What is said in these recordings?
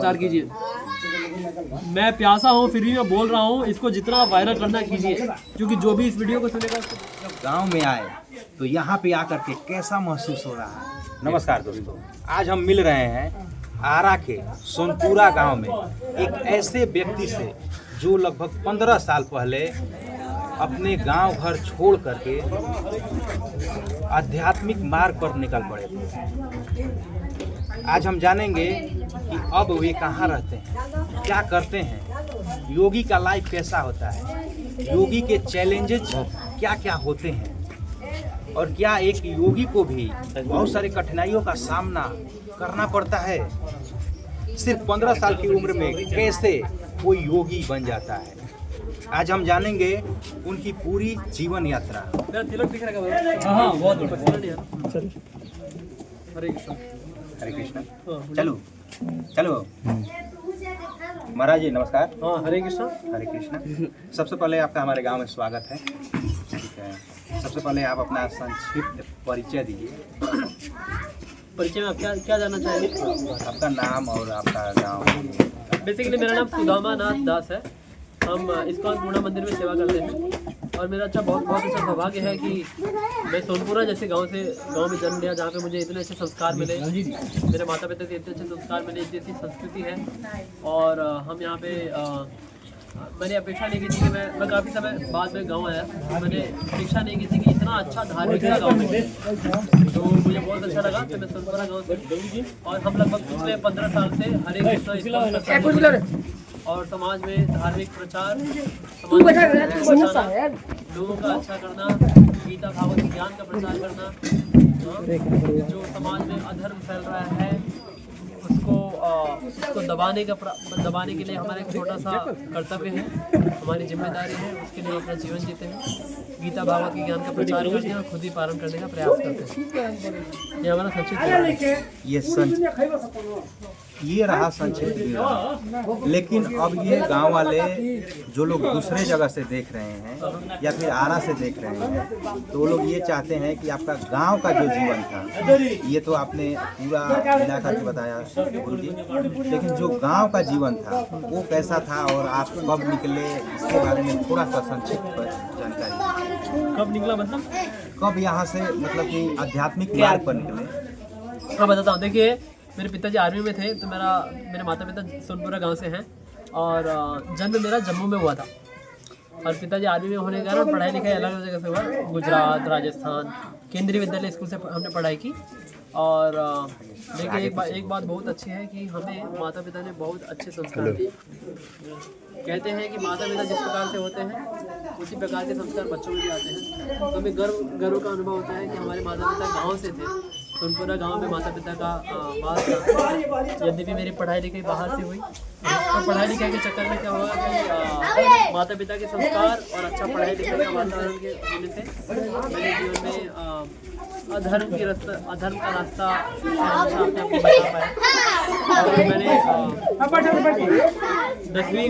इंतजार कीजिए। मैं प्यासा हूँ फिर भी मैं बोल रहा हूँ, इसको जितना वायरल करना कीजिए, क्योंकि जो भी इस वीडियो को सुनेगा जब गांव में आए तो यहाँ पे आकर के कैसा महसूस हो रहा है। नमस्कार दोस्तों, आज हम मिल रहे हैं आरा के सोनपुरा गांव में एक ऐसे व्यक्ति से जो लगभग 15 साल पहले अपने गांव घर छोड़ करके आध्यात्मिक मार्ग पर निकल पड़े थे। आज हम जानेंगे कि अब वे कहाँ रहते हैं, क्या करते हैं, योगी का लाइफ कैसा होता है, योगी के चैलेंजेस क्या क्या होते हैं, और क्या एक योगी को भी बहुत सारी कठिनाइयों का सामना करना पड़ता है। सिर्फ 15 साल की उम्र में कैसे कोई योगी बन जाता है। आज हम जानेंगे उनकी पूरी जीवन यात्रा। हाँ बहुत हरे कृष्ण। हरे कृष्ण। चलो चलो महाराज जी नमस्कार। हाँ हरे कृष्ण। हरे कृष्ण। सबसे पहले आपका हमारे गांव में स्वागत है। ठीक है, सबसे पहले आप अपना संक्षिप्त परिचय दीजिए। परिचय में आप क्या क्या जानना चाहेंगे? आपका नाम और आपका गांव। बेसिकली मेरा नाम सुदामा नाथ दास है। हम इस्कॉन पूर्णा मंदिर में सेवा करते हैं और मेरा बहुत अच्छा सौभाग्य है कि मैं सोनपुरा जैसे गांव में जन्म लिया, जहाँ पे मुझे इतने अच्छे संस्कार मिले, मेरे माता पिता से इतने अच्छे संस्कार मिले, इतनी अच्छी संस्कृति है। और हम यहाँ पे मैंने अपेक्षा नहीं की थी कि मैं काफ़ी समय बाद में गांव आया, मैंने अपेक्षा नहीं की थी कि इतना अच्छा धार्मिक गाँव में, तो मुझे बहुत अच्छा लगा। तो मैं सोनपुरा गाँव से, और हम लगभग पिछले 15 साल से हरे कृष्ण और समाज में धार्मिक प्रचार, लोगों का अच्छा करना, गीता भागवत ज्ञान का प्रचार करना, जो समाज में अधर्म फैल रहा है उसको दबाने के लिए हमारा एक छोटा सा कर्तव्य है, हमारी जिम्मेदारी है। उसके लिए अपना जीवन जीते हैं, गीता भागवत के ज्ञान का प्रचार करते हैं और खुद ही पालन करने का प्रयास करते हैं। ये हमारा संक्षिप्त ये रहा संक्षिप्त। लेकिन अब ये गांव वाले जो लोग दूसरे जगह से देख रहे हैं या फिर आरा से देख रहे हैं, तो वो लोग ये चाहते हैं कि आपका गांव का जो जीवन था, ये तो आपने पूरा मिला करके बताया गुरुजी, लेकिन जो गांव का जीवन था वो कैसा था और आप कब निकले, इसके बारे में थोड़ा सा संक्षिप्त जानकारी। कब निकला मतलब कब यहाँ से मतलब कि आध्यात्मिक मार्ग पर निकले? हाँ बताता हूँ। देखिए मेरे पिताजी आर्मी में थे, तो मेरे माता पिता सोनपुरा गांव से हैं और जन्म मेरा जम्मू में हुआ था। और पिताजी आर्मी में होने के कारण पढ़ाई लिखाई अलग अलग जगह से हुआ, गुजरात, राजस्थान, केंद्रीय विद्यालय स्कूल से हमने पढ़ाई की। और देखिए एक बात बहुत अच्छी है कि हमें माता पिता ने बहुत अच्छे संस्कार दिए। कहते हैं कि माता पिता जिस प्रकार से होते हैं उसी प्रकार के संस्कार बच्चों में भी आते हैं। तो हमें गर्व का अनुभव होता है कि हमारे माता पिता गाँव से थे, सोनपुरा गांव में माता पिता का वास था। यद्यपि मेरी पढ़ाई लिखाई बाहर से हुई, तो पढ़ाई लिखाई के चक्कर में क्या हुआ कि माता पिता के संस्कार और अच्छा पढ़ाई लिखाई का वातावरण के होने से मेरे जीवन में अधर्म का रास्ता अपने आप को बचा पाया। और मैंने 10वीं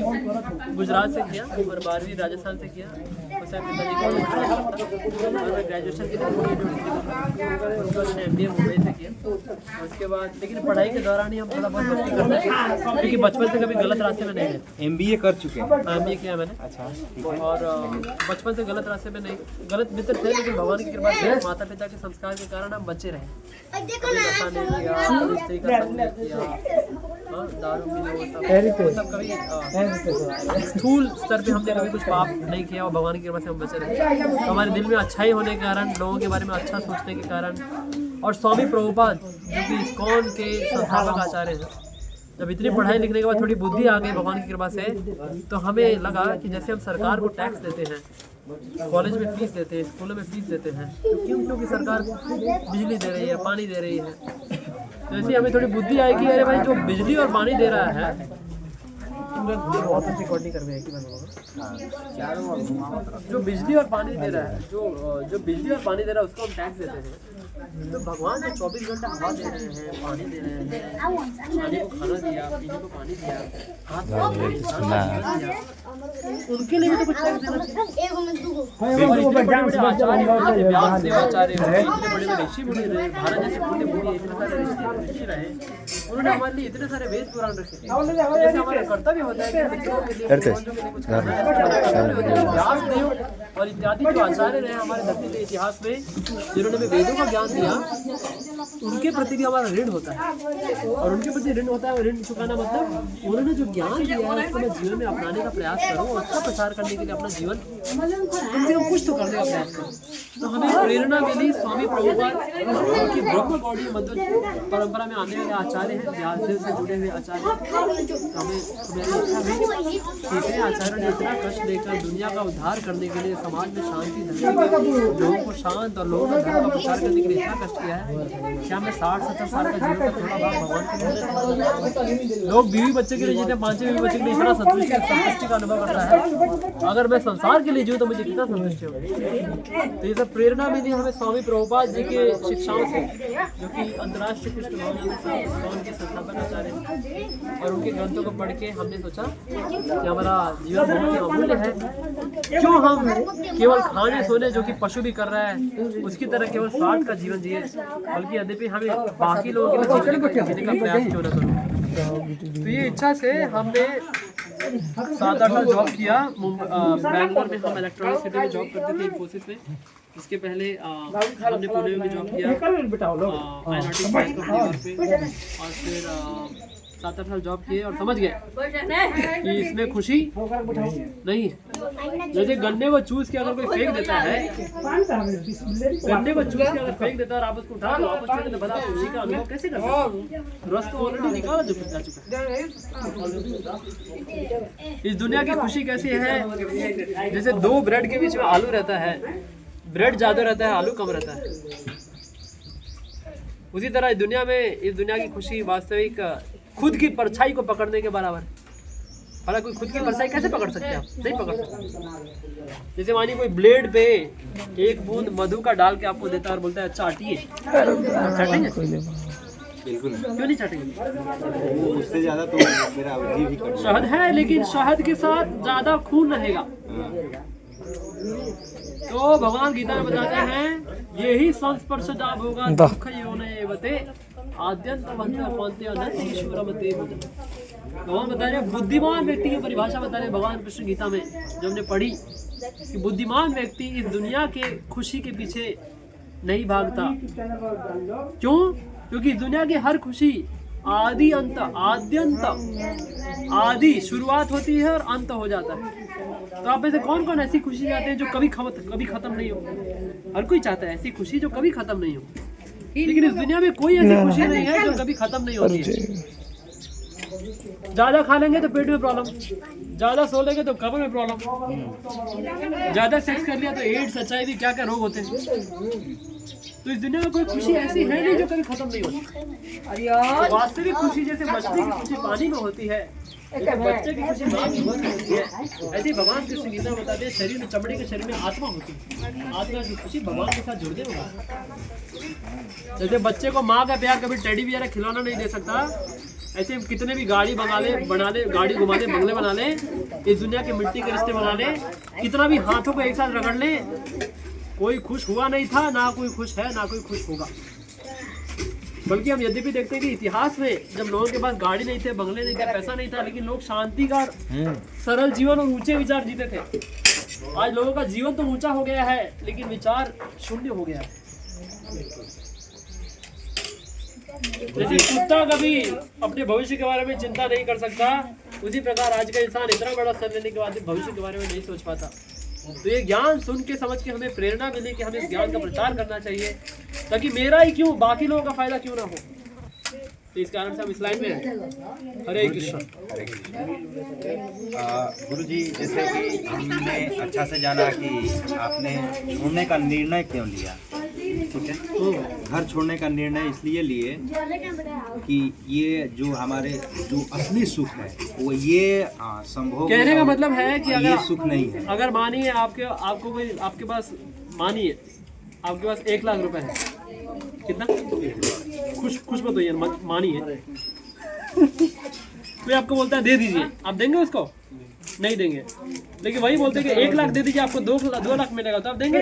गुजरात से किया और 12वीं राजस्थान से किया। उससे पिताजी को और मैं ग्रेजुएशन की MBA मुंबई से किया। उसके बाद लेकिन पढ़ाई के दौरान ही हम थोड़ा बहुत मस्ती करते थे, क्योंकि बचपन से कभी गलत रास्ते में नहीं गए। MBA कर चुके हैं? MBA किया मैंने। अच्छा। और बचपन से गलत रास्ते में नहीं, गलत मित्र थे, लेकिन भगवान की कृपा से माता पिता के संस्कार के कारण हम बचे रहे। कभी नशा नहीं किया, स्त्री का संग नहीं किया, दारू पीना, वो सब कभी स्थूल स्तर पे हमने कभी कुछ पाप नहीं किया और भगवान की कृपा से हम बचे रहे। तो हमारे दिल में अच्छाई होने के कारण, लोगों के बारे में अच्छा सोचने के कारण, और स्वामी प्रभुपाद जो कि इस्कॉन के संस्थापक आचार्य हैं, जब इतनी पढ़ाई लिखने के बाद थोड़ी बुद्धि आ गई भगवान की कृपा से, तो हमें लगा कि जैसे हम सरकार को टैक्स देते हैं, कॉलेज में फीस देते हैं, स्कूलों में फीस देते हैं, तो क्योंकि सरकार बिजली दे रही है, पानी दे रही है, तो ऐसे हमें थोड़ी बुद्धि आई कि अरे भाई जो बिजली और पानी दे रहा है, में बहुत अच्छी रिकॉर्डिंग कर रहे हैं कि जो बिजली और पानी दे रहा है, जो बिजली और पानी दे रहा है उसको हम टैक्स देते हैं। तो भगवान जो 24 घंटा हवा दे रहे हैं, पानी दे रहे हैं, खाने को खाना दिया, पीने को पानी दिया, हाथ दिया, उनके लिए भी तो कुछ टैक्स देना चाहिए। बड़े-बड़े आचार्य, व्यास देवाचार्य रहे, इतने बड़े-बड़े ऋषि मुनि रहे, भारत जैसे पुण्य भूमि इतने सारे ऋषि रहे, उन्होंने हमारे लिए इतने सारे वेद पुराण रखे। जैसे हमारा कर्तव्य होता है कि बच्चों के लिए, पूर्वजों के लिए कुछ करना है। व्यास देव और इत्यादि जो आचार्य रहे हमारे धरती के इतिहास में, जिन्होंने हमें वेदों का ज्ञान दिया, उनके प्रति भी हमारा ऋण होता है। और उनके प्रति ऋण होता है, और ऋण चुकाना मतलब उन्होंने जो ज्ञान दिया है उसको मैं जीवन में अपनाने का प्रयास करूँ और उसका प्रचार करने के लिए अपना जीवन कम से कम कुछ तो करने का प्रयास करूँ। तो हमें प्रेरणा मिली स्वामी प्रभुपाद की ब्रह्म गौड़ी मध्य परंपरा में आने वाले आचार्य हैं, व्यासदेव से जुड़े हुए आचार्य। तो हमें मेरी इच्छा हुई कि इतने आचार्यों ने इतना कष्ट लेकर दुनिया का उद्धार करने के लिए, समाज में शांति, लोगों को शांत और लोगों का धर्म का प्रचार करने के लिए इतना कष्ट किया है। क्या मैं 60-70 साल का जीवन का थोड़ा भाग भगवान के लिए, लोग बीवी बच्चे के लिए जीते, 5 बीवी बच्चे के लिए इतना संतुष्टि का अनुभव करता है, अगर मैं संसार के लिए जीऊँ तो मुझे कितना संतुष्टि होगी। तो ये सब प्रेरणा मिली हमें स्वामी प्रभुपाद जी के शिक्षाओं से, जो कि अंतर्राष्ट्रीय कृष्ण भावना के संस्थापक आचार्य हैं। और उनके ग्रंथों को पढ़ के हमने सोचा कि हमारा जीवन बहुत ही अमूल्य है, क्यों हम केवल खाने सोने जो कि पशु भी कर रहा है उसकी तरह केवल स्वार्थ का जीवन जिए, बल्कि यद्यपि हमें बाकी लोगों के लिए जीने का प्रयास क्यों न करूं। तो ये इच्छा से हमने 7-8 साल जॉब किया। बैंगलोर में हम इलेक्ट्रॉनिक सिटी में जॉब करते थे, इंफोसिस में। इसके पहले हमने पुणे में जॉब किया INOT फाइल कंपनी पे, और फिर 7-8 साल जॉब किए और समझ गए कि इसमें खुशी नहीं है। जैसे गन्ने को चूस के अगर कोई फेंक देता है, गन्ने को चूस के अगर फेंक देता है और आप उसको उठा लो, आप उसके भला खुशी का अनुभव कैसे कर सकते हो? रस तो ऑलरेडी निकाला जा चुका है। इस दुनिया की खुशी कैसी है? जैसे 2 ब्रेड के बीच में आलू रहता है, ब्रेड ज्यादा रहता है, आलू कम रहता है। उसी तरह दुनिया में, इस दुनिया की खुशी वास्तविक खुद की परछाई को पकड़ने के बराबर। हालांकि कोई खुद की परछाई कैसे पकड़ सकते हैं आप? नहीं पकड़ सकते। जैसे मानिए कोई ब्लेड पे एक बूंद मधु का डाल के आपको देता है और बोलता है अच्छा चाटिए, चाटेंगे? बिल्कुल क्यों नहीं चाटेंगे? उससे ज्यादा तो मेरा जी भी करता है। शहद है, लेकिन शहद के साथ ज्यादा खून रहेगा। तो भगवान गीता में बताते हैं यही संस्पर्श जाब होगा दुख योनयेवते आद्यंत भगवान बता रहे बुद्धिमान व्यक्ति की परिभाषा बता रहे भगवान कृष्ण गीता में, जो हमने पढ़ी कि बुद्धिमान व्यक्ति इस दुनिया के खुशी के पीछे नहीं भागता। क्यों? क्योंकि इस दुनिया की हर खुशी आदि अंत, आद्यंत, आदि शुरुआत होती है और अंत हो जाता है। तो आप में से कौन कौन ऐसी खुशी चाहते हैं जो कभी खत्म नहीं हो? हर कोई चाहता है ऐसी खुशी जो कभी खत्म नहीं हो, लेकिन इस दुनिया में कोई ऐसी खुशी नहीं है जो कभी खत्म नहीं होती है। ज्यादा खा लेंगे तो पेट में प्रॉब्लम, ज्यादा सो लेंगे तो कमर में प्रॉब्लम, ज्यादा सेक्स कर लिया तो एड्स, HIV, क्या क्या रोग होते हैं। तो इस दुनिया में कोई खुशी ऐसी है नहीं जो कभी खत्म नहीं होती। वास्तविक खुशी जैसे बच्चे की खुशी पानी में होती है, बच्चे की खुशी माँ की गोद में होती है, ऐसे भगवान कृष्ण गीता बताते हैं शरीर में, चमड़े के शरीर में आत्मा होती है। आत्मा की खुशी भगवान के साथ जुड़ने होगा। जैसे बच्चे को माँ का प्यार कभी टेडी बियर खिलौना नहीं दे सकता, ऐसे कितने भी गाड़ी बना ले, गाड़ी घुमा ले, बंगले बना ले, इस दुनिया के मिट्टी के रिश्ते बना ले, कितना भी हाथों को एक साथ रगड़ ले, कोई खुश हुआ नहीं था, ना कोई खुश है, ना कोई खुश होगा। बल्कि हम यद्यपि देखते हैं कि इतिहास में जब लोगों के पास गाड़ी नहीं थे, बंगले नहीं थे, पैसा नहीं था, लेकिन लोग शांति का, सरल जीवन और ऊंचे विचार जीते थे। आज लोगों का जीवन तो ऊंचा हो गया है, लेकिन विचार शून्य हो गया है। जैसे कुत्ता कभी अपने भविष्य के बारे में चिंता नहीं कर सकता, उसी प्रकार आज का इंसान इतना बड़ा सर लेने के बाद भविष्य के बारे में नहीं सोच पाता। तो ये ज्ञान सुन के समझ के हमें प्रेरणा मिली कि हमें इस ज्ञान का प्रचार करना चाहिए, ताकि मेरा ही क्यों बाकी लोगों का फायदा क्यों ना हो। तो इस कारण से हम इस लाइन में हैं। हरे कृष्ण। गुरु जी, जैसे कि हमने अच्छा से जाना कि आपने छोड़ने का निर्णय क्यों लिया, ठीक है। घर छोड़ने का निर्णय इसलिए लिए कि ये जो हमारे जो असली सुख है वो ये संभोग, कहने का मतलब है कि ये सुख नहीं है। अगर मानिए आपको कोई आपके पास मानिए आपके पास 1 लाख रुपए है, कितना खुश मत होइए, मानिए कोई आपको बोलता है दे दीजिए, आप देंगे उसको? नहीं देंगे। लेकिन वही बोलते हैं कि 1 लाख दे दीजिए, आपको 2 लाख मिलेगा, तो आप देंगे?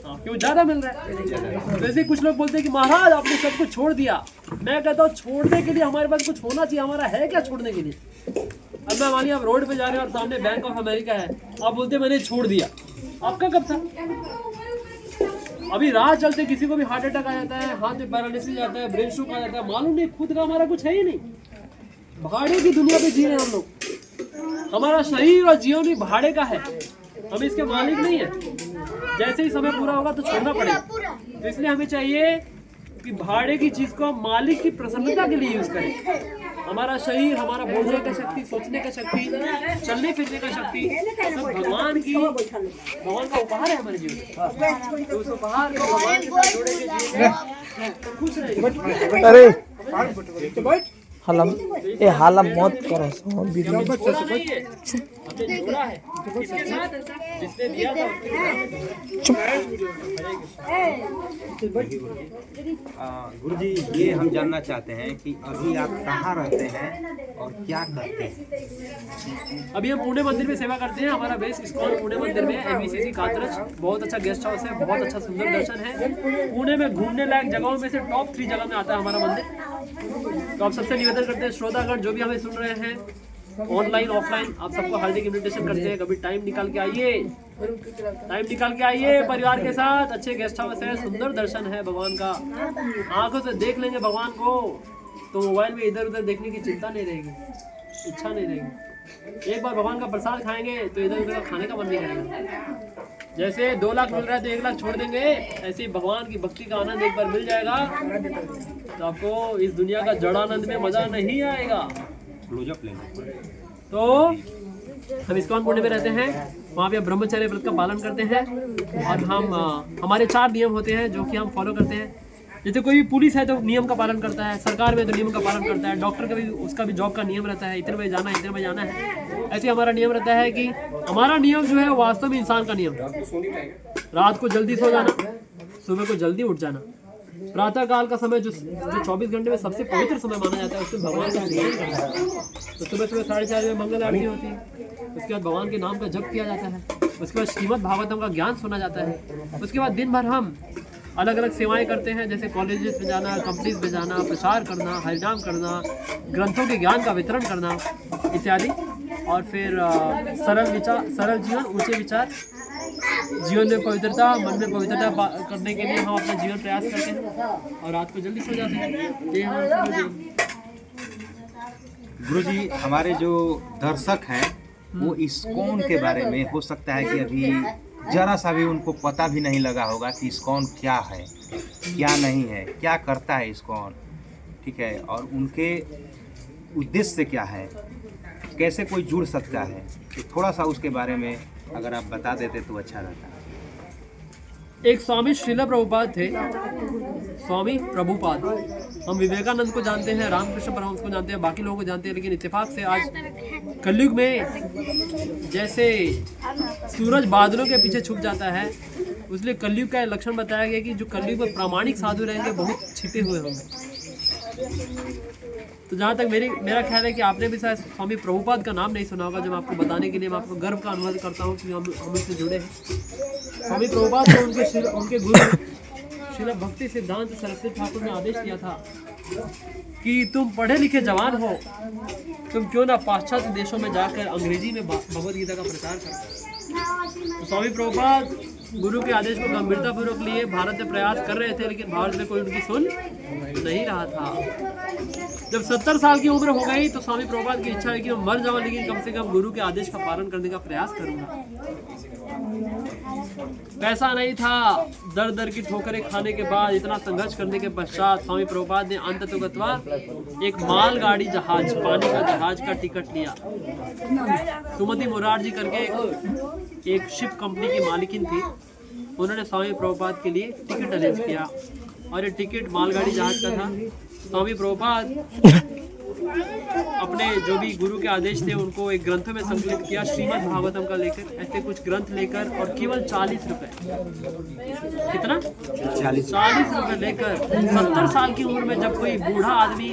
हाँ, क्यों? ज्यादा मिल रहा है। वैसे कुछ लोग बोलते हैं कि महाराज आपने सब कुछ छोड़ दिया। मैं कहता हूँ छोड़ने के लिए हमारे पास कुछ होना चाहिए, हमारा है क्या छोड़ने के लिए? अब मैं मानिए आप रोड पे जा रहे हैं और सामने बैंक ऑफ अमेरिका है, आप बोलते मैंने छोड़ दिया, आपका कब था? अभी राह चलते किसी को भी हार्ट अटैक आ जाता है, हाथ में पैरालिसिस आता है, ब्रेन स्ट्रोक आ जाता है, मालूम नहीं खुद का हमारा कुछ है ही नहीं। भाड़े की दुनिया पे जी रहे हैं हम लोग। हमारा शरीर और जीवन भी भाड़े का है, हम इसके मालिक नहीं है। जैसे ही समय पूरा होगा तो छोड़ना पड़ेगा। तो इसलिए हमें चाहिए कि भाड़े की चीज को मालिक की प्रसन्नता के लिए यूज करें। हमारा शरीर, हमारा बोलने का शक्ति, सोचने का शक्ति, चलने फिरने का शक्ति सब भगवान का उपहार है हमारे जीवन। तो उस उपहार को भगवान के साथ जोड़े के जीवन तो खुश रहेंगे। अरे हलम ए हलम मत करो सो वीडियो हमने जोड़ा है किसके साथ? जिसने दिया था गुरुजी, ये हम जानना चाहते हैं कि अभी आप कहाँ रहते हैं और क्या करते हैं? अभी हम पुणे मंदिर में सेवा करते हैं। हमारा बेस इस्कॉन पुणे मंदिर में MVCC कातरज, बहुत अच्छा गेस्ट हाउस है, बहुत अच्छा सुंदर दर्शन है। पुणे में घूमने लायक जगहों में से टॉप 3 जगह में आता है हमारा मंदिर। तो आप सबसे निवेदन करते हैं, श्रोतागण जो भी हमें सुन रहे हैं, ऑनलाइन ऑफलाइन, आप सबको हार्दिक इन्विटेशन करते हैं। कभी टाइम निकाल के आइए, परिवार के साथ। अच्छे गेस्ट हाउस है, सुंदर दर्शन है भगवान का, आंखों से देख लेंगे भगवान को तो मोबाइल में इधर उधर देखने की चिंता नहीं रहेगी, इच्छा नहीं रहेगी। एक बार भगवान का प्रसाद खाएंगे तो इधर उधर खाने का मन नहीं करेगा। जैसे 2 लाख मिल रहा है तो 1 लाख छोड़ देंगे, ऐसे ही भगवान की भक्ति का आनंद एक बार मिल जाएगा तो आपको इस दुनिया का जड़ आनंद में मजा नहीं आएगा। तो हम इस्कॉन पुणे में रहते हैं, वहाँ पे ब्रह्मचर्य व्रत का पालन करते हैं और हम हमारे 4 नियम होते हैं जो कि हम फॉलो करते हैं। जैसे कोई भी पुलिस है तो नियम का पालन करता है, सरकार में तो नियम का पालन करता है, डॉक्टर का भी उसका भी जॉब का नियम रहता है, इतने बजे जाना है, इतने बजे जाना है। ऐसे हमारा नियम रहता है कि हमारा नियम जो है वास्तव में इंसान का नियम, रात को जल्दी सो जाना, सुबह को जल्दी उठ जाना। प्रातः काल का समय जो 24 घंटे में सबसे पवित्र समय माना जाता है, उसमें भगवान का स्मरण करना है। तो सुबह 4:30 बजे मंगल आरती होती है, उसके बाद भगवान के नाम का जप किया जाता है, उसके बाद श्रीमद् भागवतम का ज्ञान सुना जाता है। उसके बाद दिन भर हम अलग अलग सेवाएं करते हैं, जैसे कॉलेजेस में जाना, कंपनीज में जाना, प्रचार करना, हरिनाम करना, ग्रंथों के ज्ञान का वितरण करना इत्यादि। और फिर सरल जीवन, ऊंचे विचार, जीवन में पवित्रता, मन में पवित्रता करने के लिए हम अपना जीवन प्रयास करते हैं और रात को जल्दी सो जाते हैं। ये हमारा गुरुजी, हमारे जो दर्शक हैं वो इस्कॉन के बारे में हो सकता है कि अभी जरा सा भी उनको पता भी नहीं लगा होगा कि इस्कॉन क्या है, क्या नहीं है, क्या करता है इस्कॉन, ठीक है, और उनके उद्देश्य क्या है, कैसे कोई जुड़ सकता है। तो थोड़ा सा उसके बारे में अगर आप बता देते तो अच्छा रहता। एक स्वामी श्रील प्रभुपाद थे, स्वामी प्रभुपाद। हम विवेकानंद को जानते हैं, रामकृष्ण परमहंस को जानते हैं, बाकी लोगों को जानते हैं, लेकिन इत्तेफाक से आज कलयुग में जैसे सूरज बादलों के पीछे छुप जाता है, इसलिए कलयुग का लक्षण बताया गया कि जो कलयुग में प्रामाणिक साधु रहेंगे बहुत छिपे हुए होंगे। तो जहाँ तक मेरा ख्याल है कि आपने भी शायद स्वामी प्रभुपाद का नाम नहीं सुना होगा, जब आपको बताने के लिए मैं आपको गर्व का अनुभव करता हूँ कि हम उससे जुड़े हैं। स्वामी प्रभुपाद को उनके गुरु श्रील भक्ति सिद्धांत सरस्वती ठाकुर ने आदेश दिया था कि तुम पढ़े लिखे जवान हो, तुम क्यों ना पाश्चात्य देशों में जाकर अंग्रेजी में भगवद गीता का प्रचार करो। तो स्वामी प्रभुपाद गुरु के आदेश को गंभीरतापूर्वक लिए भारत में प्रयास कर रहे थे, लेकिन भारत में कोई उनकी सुन नहीं रहा था। जब 70 साल की उम्र हो गई तो स्वामी प्रभुपाद की इच्छा है कि मैं मर जाऊं, लेकिन कम से कम गुरु के आदेश का पालन करने का प्रयास करूंगा। पैसा नहीं था, दर दर की ठोकरें खाने के बाद, इतना संघर्ष करने के पश्चात स्वामी प्रभुपाद ने अंततोगत्वा एक मालगाड़ी जहाज, पानी का जहाज का टिकट लिया। सुमति मुरारजी करके एक शिप कंपनी की मालिकिन थी, उन्होंने स्वामी प्रभुपाद के लिए टिकट अरेंज किया और ये टिकट मालगाड़ी जहाज का था। स्वामी प्रभुपाद अपने जो भी गुरु के आदेश थे उनको एक ग्रंथों में संकलित किया, श्रीमद् भागवतम का लेकर, ऐसे कुछ ग्रंथ लेकर, और केवल 40 रुपए, कितना 40 रुपए लेकर 70 साल की उम्र में जब कोई बूढ़ा आदमी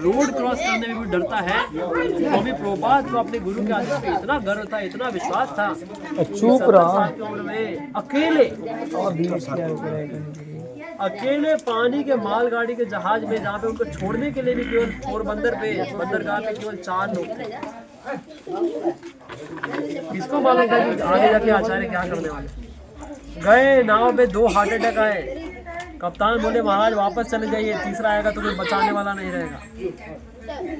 रोड क्रॉस करने में भी डरता है, स्वामी प्रभुपाद को अपने गुरु के आदेश पे इतना गर्व था, इतना विश्वास था, चुप रहा। 70 साल की उम्र में अकेले पानी के मालगाड़ी के जहाज में, जहाँ पे उनको छोड़ने के लिए भी केवल पोरबंदर पे बंदरगाह पे केवल 4 लोग थे। किसको मालूम था कि आगे जाके आचार्य क्या करने वाले। गए नाव पे 2 हार्ट अटैक आए, कप्तान बोले महाराज वापस चले जाइए, तीसरा आएगा तो कोई बचाने वाला नहीं रहेगा।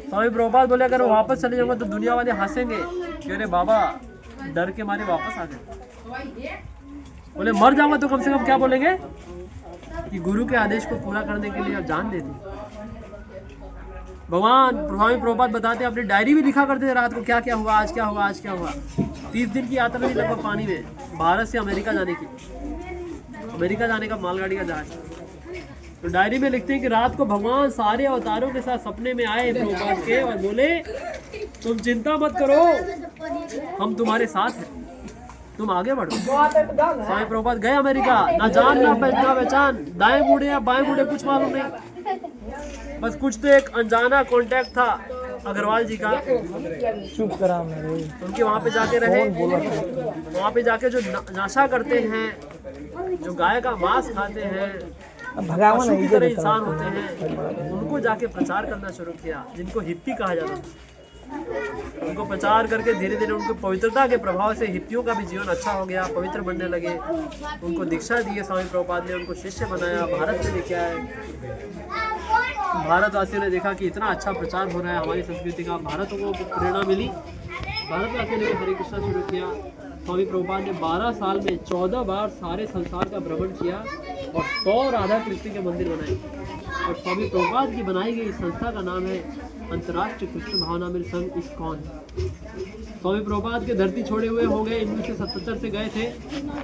स्वामी प्रभुपाद बोले अगर वो वापस चले जाऊंगा तो दुनिया वाले हंसेंगे कि अरे बाबा डर के मारे वापस आ गए। बोले मर जाऊंगा तो कम से कम क्या बोलेंगे कि गुरु के आदेश को पूरा करने के लिए अब जान दे दी। भगवान स्वामी प्रभुपाद बताते अपनी डायरी भी लिखा करते थे रात को, क्या क्या हुआ आज, क्या हुआ आज, क्या हुआ। 30 दिन की यात्रा थी लगभग पानी में, भारत से अमेरिका जाने की, अमेरिका जाने का मालगाड़ी का जहाज। तो डायरी में लिखते हैं कि रात को भगवान सारे अवतारों के साथ सपने में आए प्रभुपाद के और बोले तुम चिंता मत करो, हम तुम्हारे साथ हैं, तुम आगे बढ़ो। स्वामी प्रभुपाद गए अमेरिका, ना जान ना पहचान, दाएं बूढ़े या बाएं बूढ़े कुछ मालूम नहीं, बस कुछ तो एक अनजाना कांटेक्ट था अग्रवाल जी का। चुप करा मेरे, उनके वहाँ पे जाके रहे, वहाँ पे जाके जो नशा करते हैं, जो गाय का मांस खाते हैं, भगवान पशु की तरह इंसान होते हैं, उनको जाके प्रचार करना शुरू किया, जिनको हिप्पी कहा जाता है। उनको प्रचार करके धीरे धीरे उनको पवित्रता के प्रभाव से हिप्पियों का भी जीवन अच्छा हो गया, पवित्र बनने लगे। उनको दीक्षा दी स्वामी प्रभुपाद ने, उनको शिष्य बनाया, भारत में लेके आए। भारतवासियों ने देखा कि इतना अच्छा प्रचार हो रहा है हमारी संस्कृति का, भारत को प्रेरणा मिली, भारतवासियों ने हरे कृष्णा शुरू किया। स्वामी प्रभुपाद ने 12 साल में 14 बार सारे संसार का भ्रमण किया और 100 राधा कृष्ण के मंदिर बनाए। और स्वामी प्रभुपाद की बनाई गई संस्था का नाम है अंतर्राष्ट्रीय कृष्ण भावनामृत संघ इस्कॉन। स्वामी प्रभुपाद के धरती छोड़े हुए हो गए 1977 से गए थे,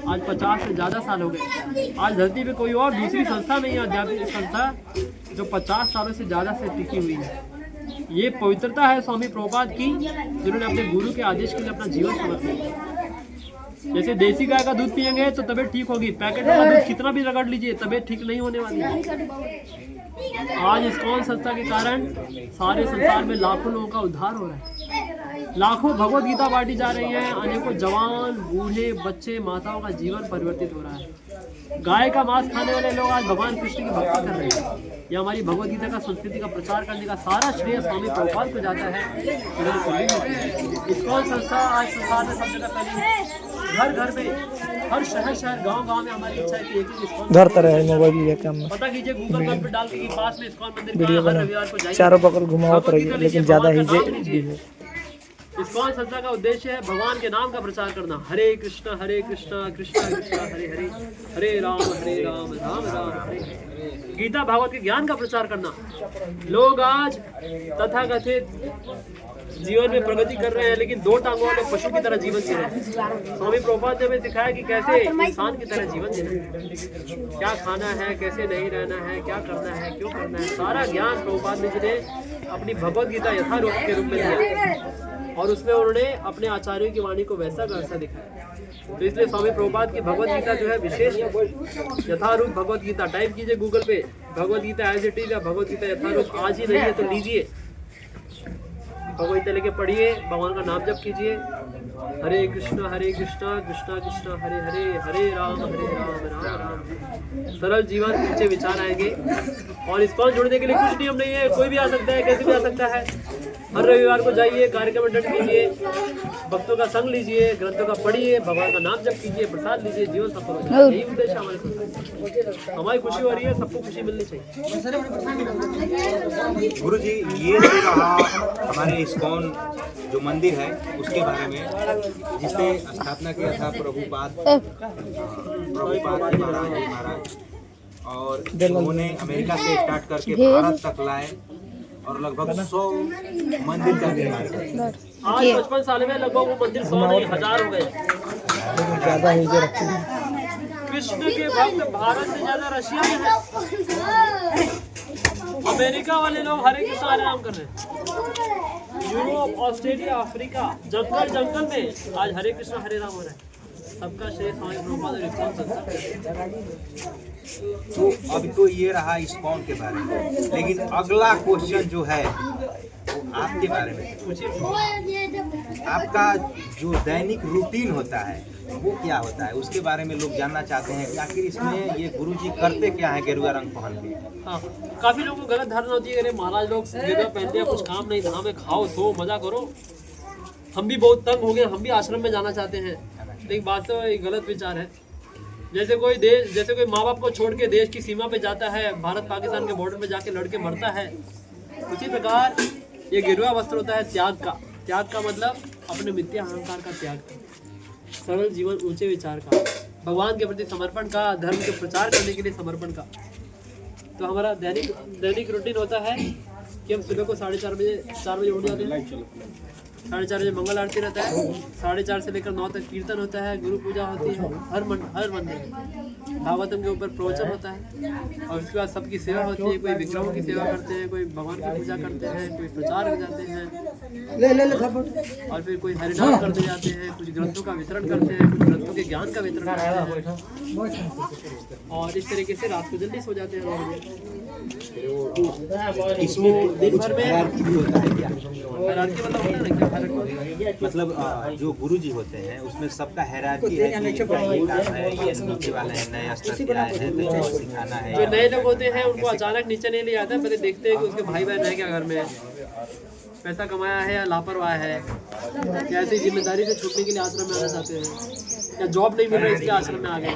आज 50 से ज़्यादा साल हो गए। आज धरती पे कोई और दूसरी संस्था नहीं है आध्यात्मिक संस्था जो 50 सालों से ज़्यादा से टिकी हुई है। ये पवित्रता है स्वामी प्रभुपाद की, जिन्होंने अपने गुरु के आदेश के लिए अपना जीवन समर्पित किया। जैसे देसी गाय का दूध पियेंगे तो तबीयत ठीक होगी, पैकेट वाला दूध कितना भी रगड़ लीजिए तबीयत ठीक नहीं होने वाली है। आज इस्कॉन संस्था के कारण सारे संसार में लाखों लोगों का उद्धार हो रहा है, लाखों भगवत गीता बांटी जा रही है, अनेकों जवान बूढ़े बच्चे माताओं का जीवन परिवर्तित हो रहा है। गाय का मांस खाने वाले लोग आज भगवान कृष्ण की भक्ति कर रहे हैं। यह हमारी भगवत गीता का संस्कृति का प्रचार करने का सारा श्रेय स्वामी प्रभुपाद को जाता है। इस्कॉन संस्था आज संसार में सब जगह फैली है, घर घर में, हर शहर शहर गांव गांव में हमारी इच्छा है कि एक इस्कॉन धरता रहे मोबाइल ये काम में पता कीजिए, गूगल मैप पे डाल के कि पास में इस्कॉन मंदिर वीडियो कहाँ है, बना, हर रविवार को जाइए, चारों पकड़ घुमावत रहिए, लेकिन ज्यादा ही जे इस्कॉन संस्था का उद्देश्य है भगवान के नाम का प्रचार करना। हरे कृष्णा कृष्णा कृष्णा हरे हरे, हरे राम राम राम हरे हरे। गीता भागवत के ज्ञान का प्रचार करना। लोग आज तथाकथित जीवन में प्रगति कर रहे हैं, लेकिन 2 टांगों वाले पशु की तरह जीवन जी रहे हैं। स्वामी प्रभुपाद ने हमें सिखाया कि कैसे इंसान की तरह जीवन जीना है, क्या खाना है, कैसे नहीं रहना है, क्या करना है, क्यों करना है। सारा ज्ञान प्रभुपाद ने जिन्हें अपनी भगवत गीता यथारूप के रूप में दिया और उसमें उन्होंने अपने आचार्यों की वाणी को वैसा का वैसा दिखाया। तो इसलिए स्वामी प्रभुपाद की भगवत गीता जो है विशेष यथारूप भगवत गीता। टाइप कीजिए गूगल पे Bhagavad Gita as it is या भगवत गीता यथारूप। आज ही नहीं है तो लीजिए, भगवत गीता लेके पढ़िए, भगवान का नाम जप कीजिए। हरे कृष्णा कृष्णा कृष्णा हरे हरे, हरे राम राम राम। सरल जीवन, ऊंचे विचार आएंगे। और इस्कॉन जुड़ने के लिए कुछ नियम नहीं है, कोई भी आ सकता है, कैसे भी आ सकता है। हर रविवार को जाइए, कार्यक्रम अटेंड कीजिए, भक्तों का संग लीजिए, ग्रंथों का पढ़िए, भगवान का नाम जप कीजिए, प्रसाद लीजिए, जीवन सफल हो जाए। यही उद्देश्य हमारे संस्था। हमारी खुशी हो रही है, सबको खुशी मिलनी चाहिए। गुरु जी, ये तो रहा हमारे इस्कॉन जो मंदिर है उसके बारे में, जिसने स्थापना किया था प्रभुपाद महाराज, और उन्होंने अमेरिका से स्टार्ट करके भारत तक लाए और लगभग 100 मंदिर का निर्माण किया। आज 55 साल में लगभग वो मंदिर 100 नहीं 1000 हो गए। ज्यादा ही जो रखते हैं कृष्ण के भक्त भारत से ज्यादा रशिया में है। अमेरिका वाले लोग हरे कृष्ण हरे राम कर रहे हैं। यूरोप, ऑस्ट्रेलिया, अफ्रीका, जंगल जंगल में आज हरे कृष्ण हरे राम हो रहा है। सबका श्रेय स्वामी प्रभुपाद और इस्कॉन संस्था। तो अब तो ये रहा इस्कॉन के बारे में, लेकिन अगला क्वेश्चन जो है वो आपके बारे में पूछिए। आपका जो दैनिक रूटीन होता है वो क्या होता है, उसके बारे में लोग जानना चाहते हैं कि आखिर इसमें ये गुरुजी करते क्या है गेरुआ रंग पहन के। हाँ, काफी लोगों को गलत धारणा होती है, अरे महाराज लोग गेरुआ पहनते हैं, कुछ काम नहीं था, हमें खाओ सो मजा करो। हम भी बहुत तंग हो गए, हम भी आश्रम में जाना चाहते हैं, लेकिन बात तो एक गलत विचार है। जैसे कोई माँ बाप को छोड़ के देश की सीमा पे जाता है, भारत पाकिस्तान के बॉर्डर पे जाके लड़के मरता है, उसी प्रकार ये गेरुआ वस्त्र होता है त्याग का। त्याग का मतलब अपने मिथ्या अहंकार का त्याग, सरल जीवन, ऊंचे विचार का, भगवान के प्रति समर्पण का, धर्म के प्रचार करने के लिए समर्पण का। तो हमारा दैनिक रूटीन होता है कि हम सुबह को 4:30 बजे उठ जाते हैं। 4:30 बजे मंगल आरती रहता है, 4:30 से लेकर 9 तक कीर्तन होता है, गुरु पूजा होती है हर मंदिर में। भागवतम के ऊपर प्रवचन होता है और उसके बाद सबकी सेवा होती है। कोई विग्रहों की सेवा करते हैं, कोई भगवान की पूजा करते हैं, कोई प्रचार कर जाते हैं और फिर कोई हरिनाम करते जाते हैं, कुछ ग्रंथों का वितरण करते हैं, कुछ ग्रंथों के ज्ञान का वितरण करते हैं और इस तरीके से रात को जल्दी सो जाते हैं। इसमें दिन भर में हायरार्की भी होता है क्या? हायरार्की मतलब होता है ना क्या हायरार्की? मतलब जो गुरुजी होते हैं उसमें सबका हायरार्की है कि ये काम है, ये नीचे वाले हैं, नए स्तर के आए हैं तो इनको सिखाना है। जो नए लोग होते हैं उनको अचानक नीचे नहीं लिया जाता है, पहले देखते हैं कि उसके भाई बहन है क्या घर में, पैसा कमाया है या लापरवाह है, या ऐसी जिम्मेदारी से छूटने के लिए आश्रम में आना चाहते हैं, या जॉब नहीं मिल रहा इसके आश्रम में आ गए।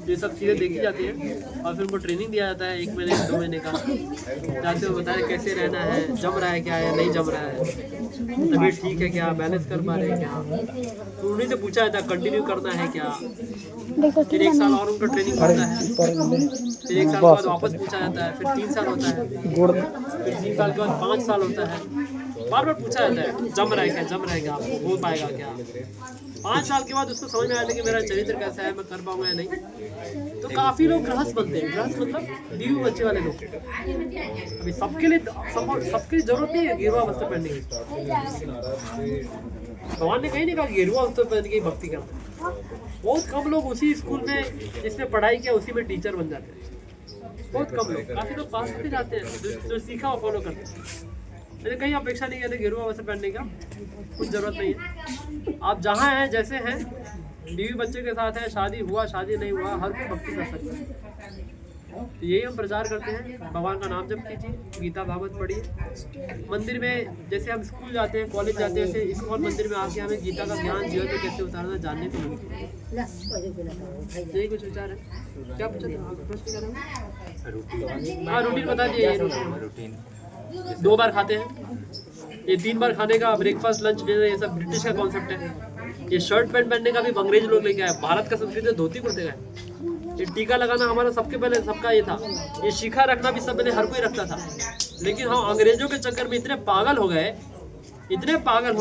ये सब चीज़ें देखी जाती हैं और फिर उनको ट्रेनिंग दिया जाता है 1 महीने 2 महीने का, जैसे वो बताए कैसे रहना है, जम रहा है क्या है, नहीं जम रहा है, तबीयत ठीक है क्या, बैलेंस कर पा रहे हैं क्या। तो उन्हीं से पूछा जाता है कंटिन्यू करना है क्या। फिर 1 साल और उनको ट्रेनिंग करता है, फिर 1 साल के बाद वापस पूछा जाता है, फिर 3 साल होता है, फिर 3 साल के बाद 5 साल होता है। बार बार पूछा जाता है जम रहा है क्या, हो पाएगा क्या। 5 साल के बाद उसको समझ में आता है कि मेरा चरित्र कैसा है, मैं कर पाऊंगा या नहीं। तो काफी लोग गृहस्थ बनते हैं। गृहस्थ मतलब बीवी बच्चे वाले लोग। अभी सबके जरूरत नहीं है गेरुआ वस्त्र पहनने की। भगवान ने कहीं नहीं कहा गेरुआ वस्त्र पहन के भक्ति करना। बहुत कम लोग उसी स्कूल में जिसने पढ़ाई किया उसी में टीचर बन जाते हैं। बहुत कम लोग, काफी लोग पास होते जाते हैं जो सीखा और फॉलो करते हैं। मैंने कहीं अपेक्षा नहीं करते गेरुआ वस्त्र पहनने का, कुछ जरूरत नहीं है। आप जहाँ हैं जैसे हैं, बीवी बच्चे के साथ है, शादी हुआ शादी नहीं हुआ, हर कोई भक्ति कर सकता है। तो यही हम प्रचार करते हैं, भगवान का नाम जप कीजिए, गीता भागवत पढ़िए। मंदिर में जैसे हम स्कूल जाते हैं, कॉलेज जाते हैं, ऐसे इस्कॉन मंदिर में आके हमें गीता का ज्ञान जीवन में कैसे उतारना जानने को मिलता है। यही कुछ विचार है। क्या पूछा? हाँ, रूटीन बता दिए। रूटीन 2 बार खाते हैं, ये 3 बार खाने का, ब्रेकफास्ट लंच डिनर, ये सब ब्रिटिश का कॉन्सेप्ट है। ये शर्ट पैंट पहनने का भी अंग्रेज लोग लेके आए। भारत का संस्कृति धोती कुर्ते का है। ये टीका लगाना हमारा सबके पहले सबका ये था। ये शिखा रखना भी सब पहले हर कोई रखता था, लेकिन हम अंग्रेजों के चक्कर में इतने पागल हो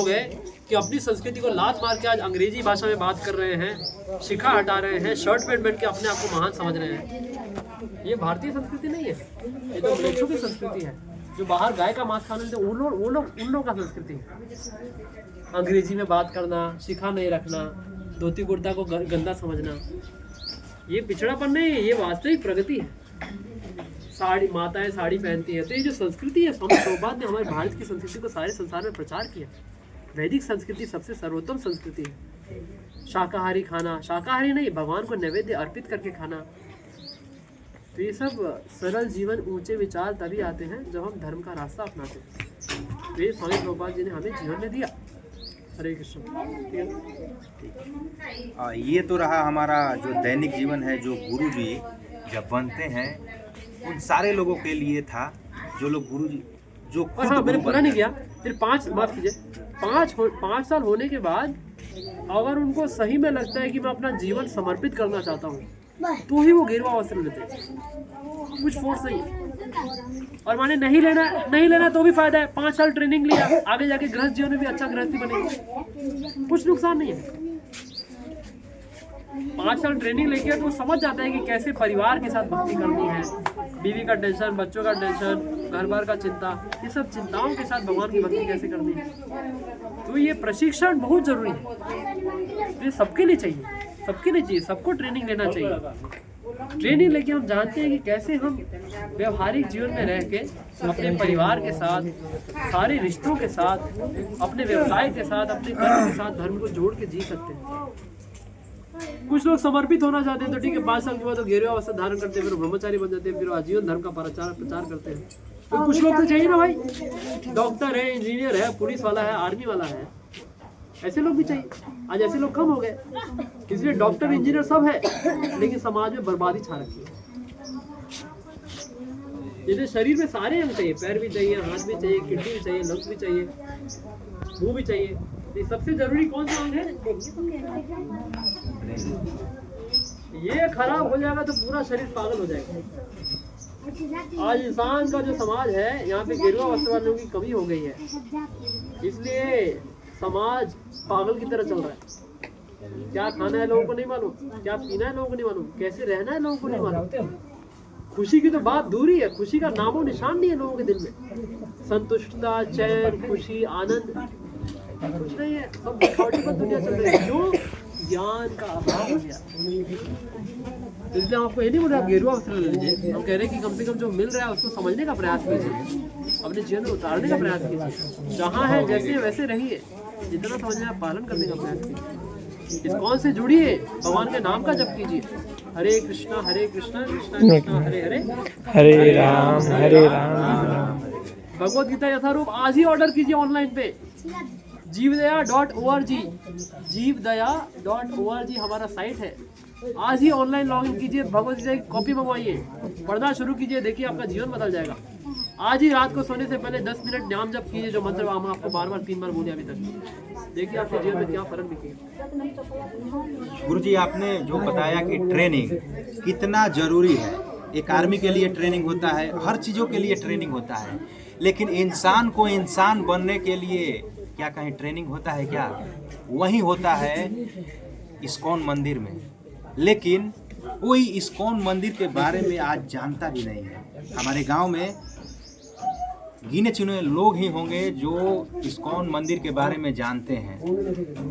गए कि अपनी संस्कृति को लात मार के आज अंग्रेजी भाषा में बात कर रहे हैं, शिखा हटा रहे हैं, शर्ट पैंट पहन के अपने आप को महान समझ रहे हैं। ये भारतीय संस्कृति नहीं है, ये तो अंग्रेजों की संस्कृति है। जो बाहर गाय का मांस खाने उन लोगों का संस्कृति है। अंग्रेजी में बात करना, शिखा नहीं रखना, धोती कुर्ता को गंदा समझना, ये पिछड़ापन नहीं है, ये वास्तविक प्रगति है। माताएं साड़ी पहनती है, तो ये जो संस्कृति है, स्वामी प्रभुपाद ने हमारे भारत की संस्कृति को सारे संसार में प्रचार किया। वैदिक संस्कृति सबसे सर्वोत्तम संस्कृति है। शाकाहारी खाना, शाकाहारी नहीं, भगवान को नैवेद्य अर्पित करके खाना। तो ये सब सरल जीवन, ऊंचे विचार तभी आते हैं जब हम धर्म का रास्ता अपनाते हैं। तो ये स्वामी प्रभुपाद जी ने हमें जीवन में दिया। हरे कृष्ण। ये तो रहा हमारा जो दैनिक जीवन है, जो गुरुजी जब बनते हैं उन सारे लोगों के लिए था जो लोग गुरुजी जो खुद हाँ, मैंने पूरा नहीं किया। फिर 5 साल होने के बाद अगर उनको सही में लगता है कि मैं अपना जीवन समर्पित करना चाहता हूँ, तो ही वो गेरुआ वस्त्र लेते हैं। कुछ फोर्स नहीं है। और माने नहीं लेना तो भी फायदा है। 5 साल ट्रेनिंग लिया, आगे जाके गृहस्थ जीवन में भी अच्छा गृहस्थी बनेगी, कुछ नुकसान नहीं है। 5 साल ट्रेनिंग लेके तो वो समझ जाता है कि कैसे परिवार के साथ भक्ति करनी है, बीवी का टेंशन, बच्चों का टेंशन, घर बार का चिंता, ये सब चिंताओं के साथ भगवान की भक्ति कैसे करनी है। तो ये प्रशिक्षण बहुत जरूरी है, ये सबके लिए चाहिए, सबको ट्रेनिंग लेना चाहिए। ट्रेनिंग लेके हम जानते हैं कि कैसे हम व्यवहारिक जीवन में रह के अपने परिवार के साथ, सारे रिश्तों के साथ, अपने व्यवसाय के साथ, अपने कर्म के साथ धर्म को जोड़ के जी सकते हैं। कुछ लोग समर्पित होना चाहते हैं तो ठीक है, 5 साल के बाद तो गेरुआ वस्त्र धारण करते हैं, फिर ब्रह्मचारी बन जाते हैं, फिर आजीवन धर्म का प्रचार करते हैं। तो कुछ लोग तो चाहिए ना भाई, डॉक्टर है, इंजीनियर है, पुलिस वाला है, आर्मी वाला है, ऐसे लोग भी चाहिए। आज ऐसे लोग कम हो गए, इसलिए डॉक्टर इंजीनियर सब है लेकिन समाज में बर्बादी छा रखी है। जैसे शरीर में सारे अंग चाहिए, पैर भी चाहिए, हाथ भी चाहिए, किडनी भी चाहिए, लंग्स भी चाहिए, मुंह भी चाहिए, तो सबसे जरूरी कौन सा अंग है? ये खराब हो जाएगा तो पूरा शरीर पागल हो जाएगा। आज इंसान का जो समाज है, यहाँ पे गेरुआ वस्त्र वालों की कमी हो गई है, इसलिए समाज पागल की तरह चल रहा है। क्या खाना है लोगों को नहीं मालूम, क्या पीना है लोगों को नहीं मालूम, कैसे रहना है लोगों को नहीं मालूम। खुशी की तो बात दूर ही है, खुशी का नामो निशान नहीं है लोगों के दिल में। संतुष्टता, चैन, खुशी, आनंद कुछ नहीं है, सब दिखावटी पर दुनिया चल रही है। क्यों? ज्ञान का अभाव हो गया। इसलिए हम आपको ये नहीं बोल रहे आप गेरुआ वस्त्र ले लीजिए, हम कह रहे हैं कि कम से कम जो मिल रहा है उसको समझने का प्रयास कीजिए, अपने जीवन में उतारने का प्रयास कीजिए। जहाँ है जैसे वैसे रहिए, जितना समझ में आप पालन करने का प्रयास कीजिए। इस्कॉन से जुड़िए, भगवान के नाम का जप कीजिए, हरे कृष्णा कृष्णा कृष्णा हरे हरे, हरे राम। भगवत गीता यथारूप आज ही ऑर्डर कीजिए ऑनलाइन पे, जीवदया.org, जीवदया.org हमारा साइट है। आज ही ऑनलाइन लॉगिन कीजिए, भगवत गीता की कॉपी मंगवाइए, पढ़ना शुरू कीजिए, देखिए आपका जीवन बदल जाएगा। आज ही रात को सोने से पहले 10 मिनट नाम जप कीजिए, जो मंत्र हम आपको बार 3 बार बोले अभी तक, देखिए आपके जीवन में क्या फर्क दिखेगा। गुरुजी, आपने जो बताया कि ट्रेनिंग कितना जरूरी है, एक आर्मी के लिए ट्रेनिंग होता है, हर चीज़ों के लिए ट्रेनिंग होता है, लेकिन इंसान को इंसान बनने के लिए क्या कहीं ट्रेनिंग होता है क्या? वही होता है इस्कॉन मंदिर में, लेकिन कोई इस्कॉन मंदिर के बारे में आज जानता भी नहीं है। हमारे गांव में गिने चुने लोग ही होंगे जो इस्कॉन मंदिर के बारे में जानते हैं,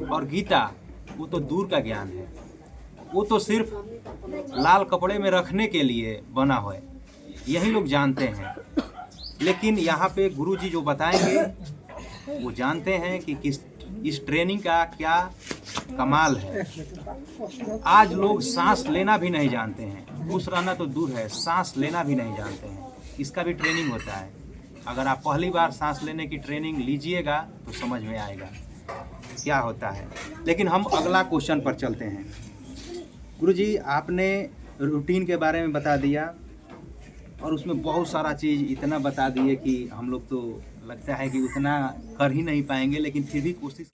और गीता वो तो दूर का ज्ञान है, वो तो सिर्फ लाल कपड़े में रखने के लिए बना हुआ है, यही लोग जानते हैं। लेकिन यहाँ पे गुरुजी जो बताएंगे वो जानते हैं कि इस ट्रेनिंग का क्या कमाल है। आज लोग सांस लेना भी नहीं जानते हैं, खुश रहना तो दूर है, सांस लेना भी नहीं जानते हैं, इसका भी ट्रेनिंग होता है। अगर आप पहली बार सांस लेने की ट्रेनिंग लीजिएगा तो समझ में आएगा क्या होता है। लेकिन हम अगला क्वेश्चन पर चलते हैं। गुरुजी, आपने रूटीन के बारे में बता दिया और उसमें बहुत सारा चीज़ इतना बता दिए कि हम लोग तो लगता है कि उतना कर ही नहीं पाएंगे, लेकिन फिर भी कोशिश,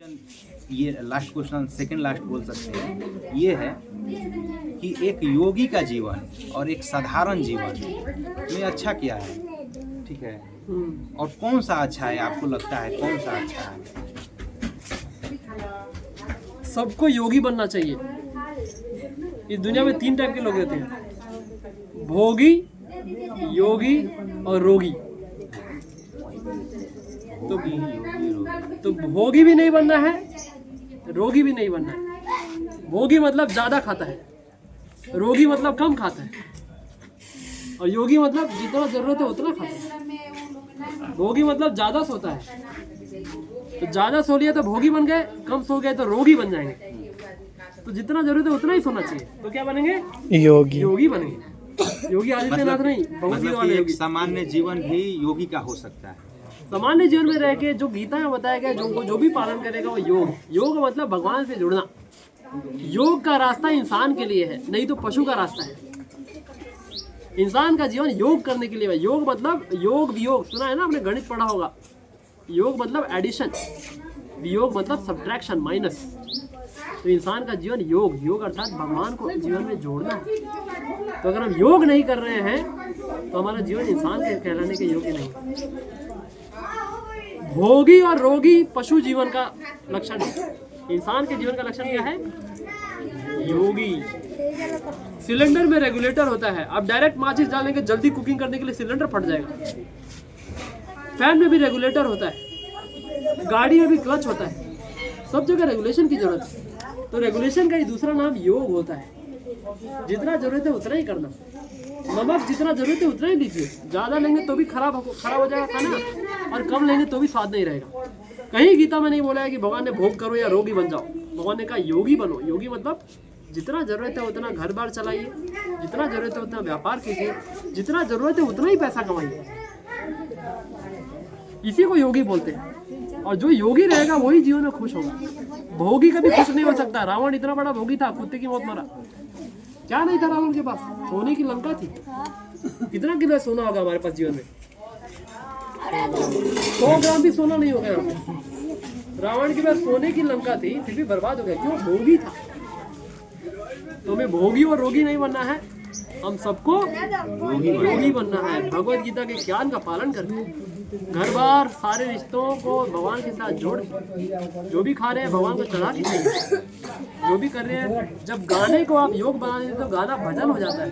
ये लास्ट क्वेश्चन, सेकंड लास्ट बोल सकते हैं, ये है कि एक योगी का जीवन और एक साधारण जीवन में अच्छा क्या है? ठीक है, और कौन सा अच्छा है, आपको लगता है कौन सा अच्छा है? सबको योगी बनना चाहिए। इस दुनिया में 3 टाइप के लोग रहते हैं, भोगी, योगी और रोगी। तो भोगी भी नहीं बनना है, रोगी भी नहीं बनना है। भोगी मतलब ज्यादा खाता है, रोगी मतलब कम खाता है, और योगी मतलब जितना जरूरत है उतना खाता है। भोगी मतलब ज्यादा सोता है, तो ज्यादा सो लिया तो भोगी बन गए, कम सो गए तो रोगी बन जाएंगे। तो जितना जरूरत है उतना ही सोना चाहिए, तो क्या बनेंगे? योगी बनेंगे। योगी आदित्यनाथ नहीं, भगवती वाले योगी। सामान्य जीवन भी योगी का हो सकता है। सामान्य जीवन में रह के जो गीता में बताया गया, जो भी पालन करेगा वो योग। योग मतलब भगवान से जुड़ना। योग का रास्ता इंसान के लिए है, नहीं तो पशु का रास्ता है। इंसान का जीवन योग करने के लिए है। योग मतलब योग वियोग, सुना है ना आपने, गणित पढ़ा होगा। योग मतलब एडिशन, वियोग मतलब सब्ट्रैक्शन, माइनस। तो इंसान का जीवन योग अर्थात भगवान को जीवन में जोड़ना है। तो अगर हम योग नहीं कर रहे हैं तो हमारा जीवन इंसान के कहलाने के योग्य नहीं। भोगी और रोगी पशु जीवन का लक्षण है। इंसान के जीवन का लक्षण क्या है? योगी। सिलेंडर में रेगुलेटर होता है, आप डायरेक्ट माचिस डालेंगे जल्दी कुकिंग करने के लिए सिलेंडर फट जाएगा। फैन में भी रेगुलेटर होता है, गाड़ी में भी क्लच होता है, सब जगह रेगुलेशन की जरूरत है। तो रेगुलेशन का ही दूसरा नाम योग होता है। जितना जरूरत है उतना ही करना, नमक जितना जरूरत है उतना ही लीजिए। ज़्यादा लेंगे तो भी खराब हो जाएगा खाना, और कम लेंगे तो भी स्वाद नहीं रहेगा। कहीं गीता में नहीं बोला है कि भगवान ने भोग करो या रोगी बन जाओ। भगवान ने कहा योगी बनो। योगी मतलब जितना ज़रूरत है उतना घर बार चलाइए, जितना ज़रूरत है उतना व्यापार कीजिए, जितना ज़रूरत है उतना ही पैसा कमाइए। इसी को योगी बोलते हैं। और जो योगी रहेगा वही जीवन में खुश होगा। भोगी कभी खुश नहीं हो सकता। रावण इतना बड़ा भोगी था, कुत्ते की मौत मरा। क्या नहीं था रावण के पास? सोने की लंका थी। कितना कितना सोना होगा हमारे पास जीवन में? 100 ग्राम भी सोना नहीं होगा यहाँ पे। रावण के पास सोने की लंका थी, फिर भी बर्बाद हो गया। क्यों? भोगी था। तो हमें भोगी और रोगी नहीं बनना है, हम सबको योगी बनना है। भगवत गीता के ज्ञान का पालन करके घर बार सारे रिश्तों को भगवान के साथ जोड़, जो भी खा रहे हैं भगवान को चढ़ा के खाइए। जो भी कर रहे हैं, जब गाने को आप योग बना देते तो गाना भजन हो जाता है।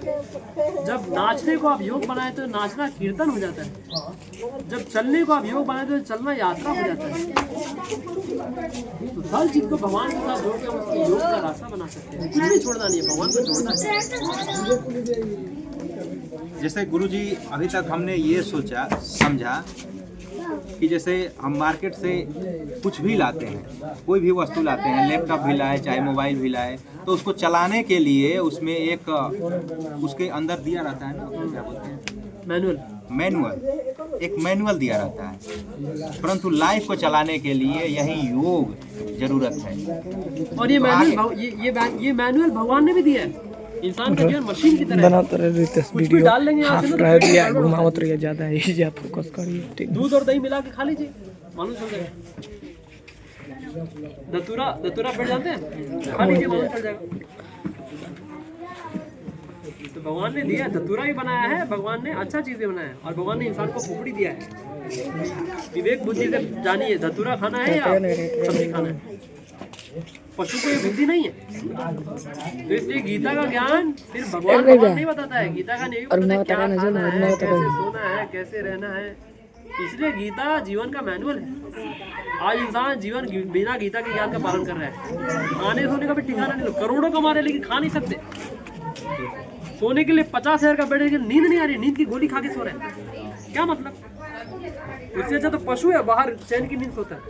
जब नाचने को आप योग बनाए तो नाचना कीर्तन हो जाता है। जब चलने को आप योग बनाए तो चलना यात्रा हो जाता है। तो हर चीज को भगवान के साथ जोड़ के हम उसको योग का रास्ता बना सकते हैं। कुछ भी छोड़ना नहीं है, भगवान को जोड़ना है। जैसे गुरुजी अभी तक हमने ये सोचा समझा कि जैसे हम मार्केट से कुछ भी लाते हैं, कोई भी वस्तु लाते हैं, लैपटॉप भी लाए चाहे मोबाइल भी लाए, तो उसको चलाने के लिए उसमें एक उसके अंदर दिया रहता है ना, क्या बोलते हैं, मैनुअल, एक मैनुअल दिया रहता है। परंतु लाइफ को चलाने के लिए यही योग जरूरत है। और ये मैनुअल भगवान ने भी दिया है। इंसान का जीवन मशीन की तरह बनाते रहे कुछ भी डाल लेंगे, हाथ रह दिया घुमावत रहिए, ज्यादा ही ज्यादा फोकस करिए। ठीक, दूध और दही मिला के खा लीजिए, मालूम चल जाएगा। दतूरा बैठ जाते हैं, खा लीजिए, मालूम चल जाएगा। तो भगवान ने दिया, दतूरा भी बनाया है भगवान ने, अच्छा चीजें बनाया है। और भगवान ने इंसान को खोपड़ी दिया है। विवेक बुद्धि से जानिए, दतूरा खाना है या सब्जी खाना है। पशु को ये बुद्धि नहीं है। तो इसलिए गीता का ज्ञान सिर्फ भगवान नहीं बताता है। गीता का नहीं बताता क्या खाना है, कैसे सोना है, कैसे रहना है। इसलिए गीता जीवन का मैनुअल है। आज इंसान जीवन बिना गीता के ज्ञान का पालन कर रहा है। खाने सोने का भी ठिकाना नहीं, करोड़ों कमा रहे लेकिन खा नहीं सकते। सोने के लिए 50,000 का बेड है, नींद नहीं आ रही, नींद की गोली खा के सो रहे हैं। क्या मतलब? उससे अच्छा तो पशु है, बाहर चैन की नींद सोता है।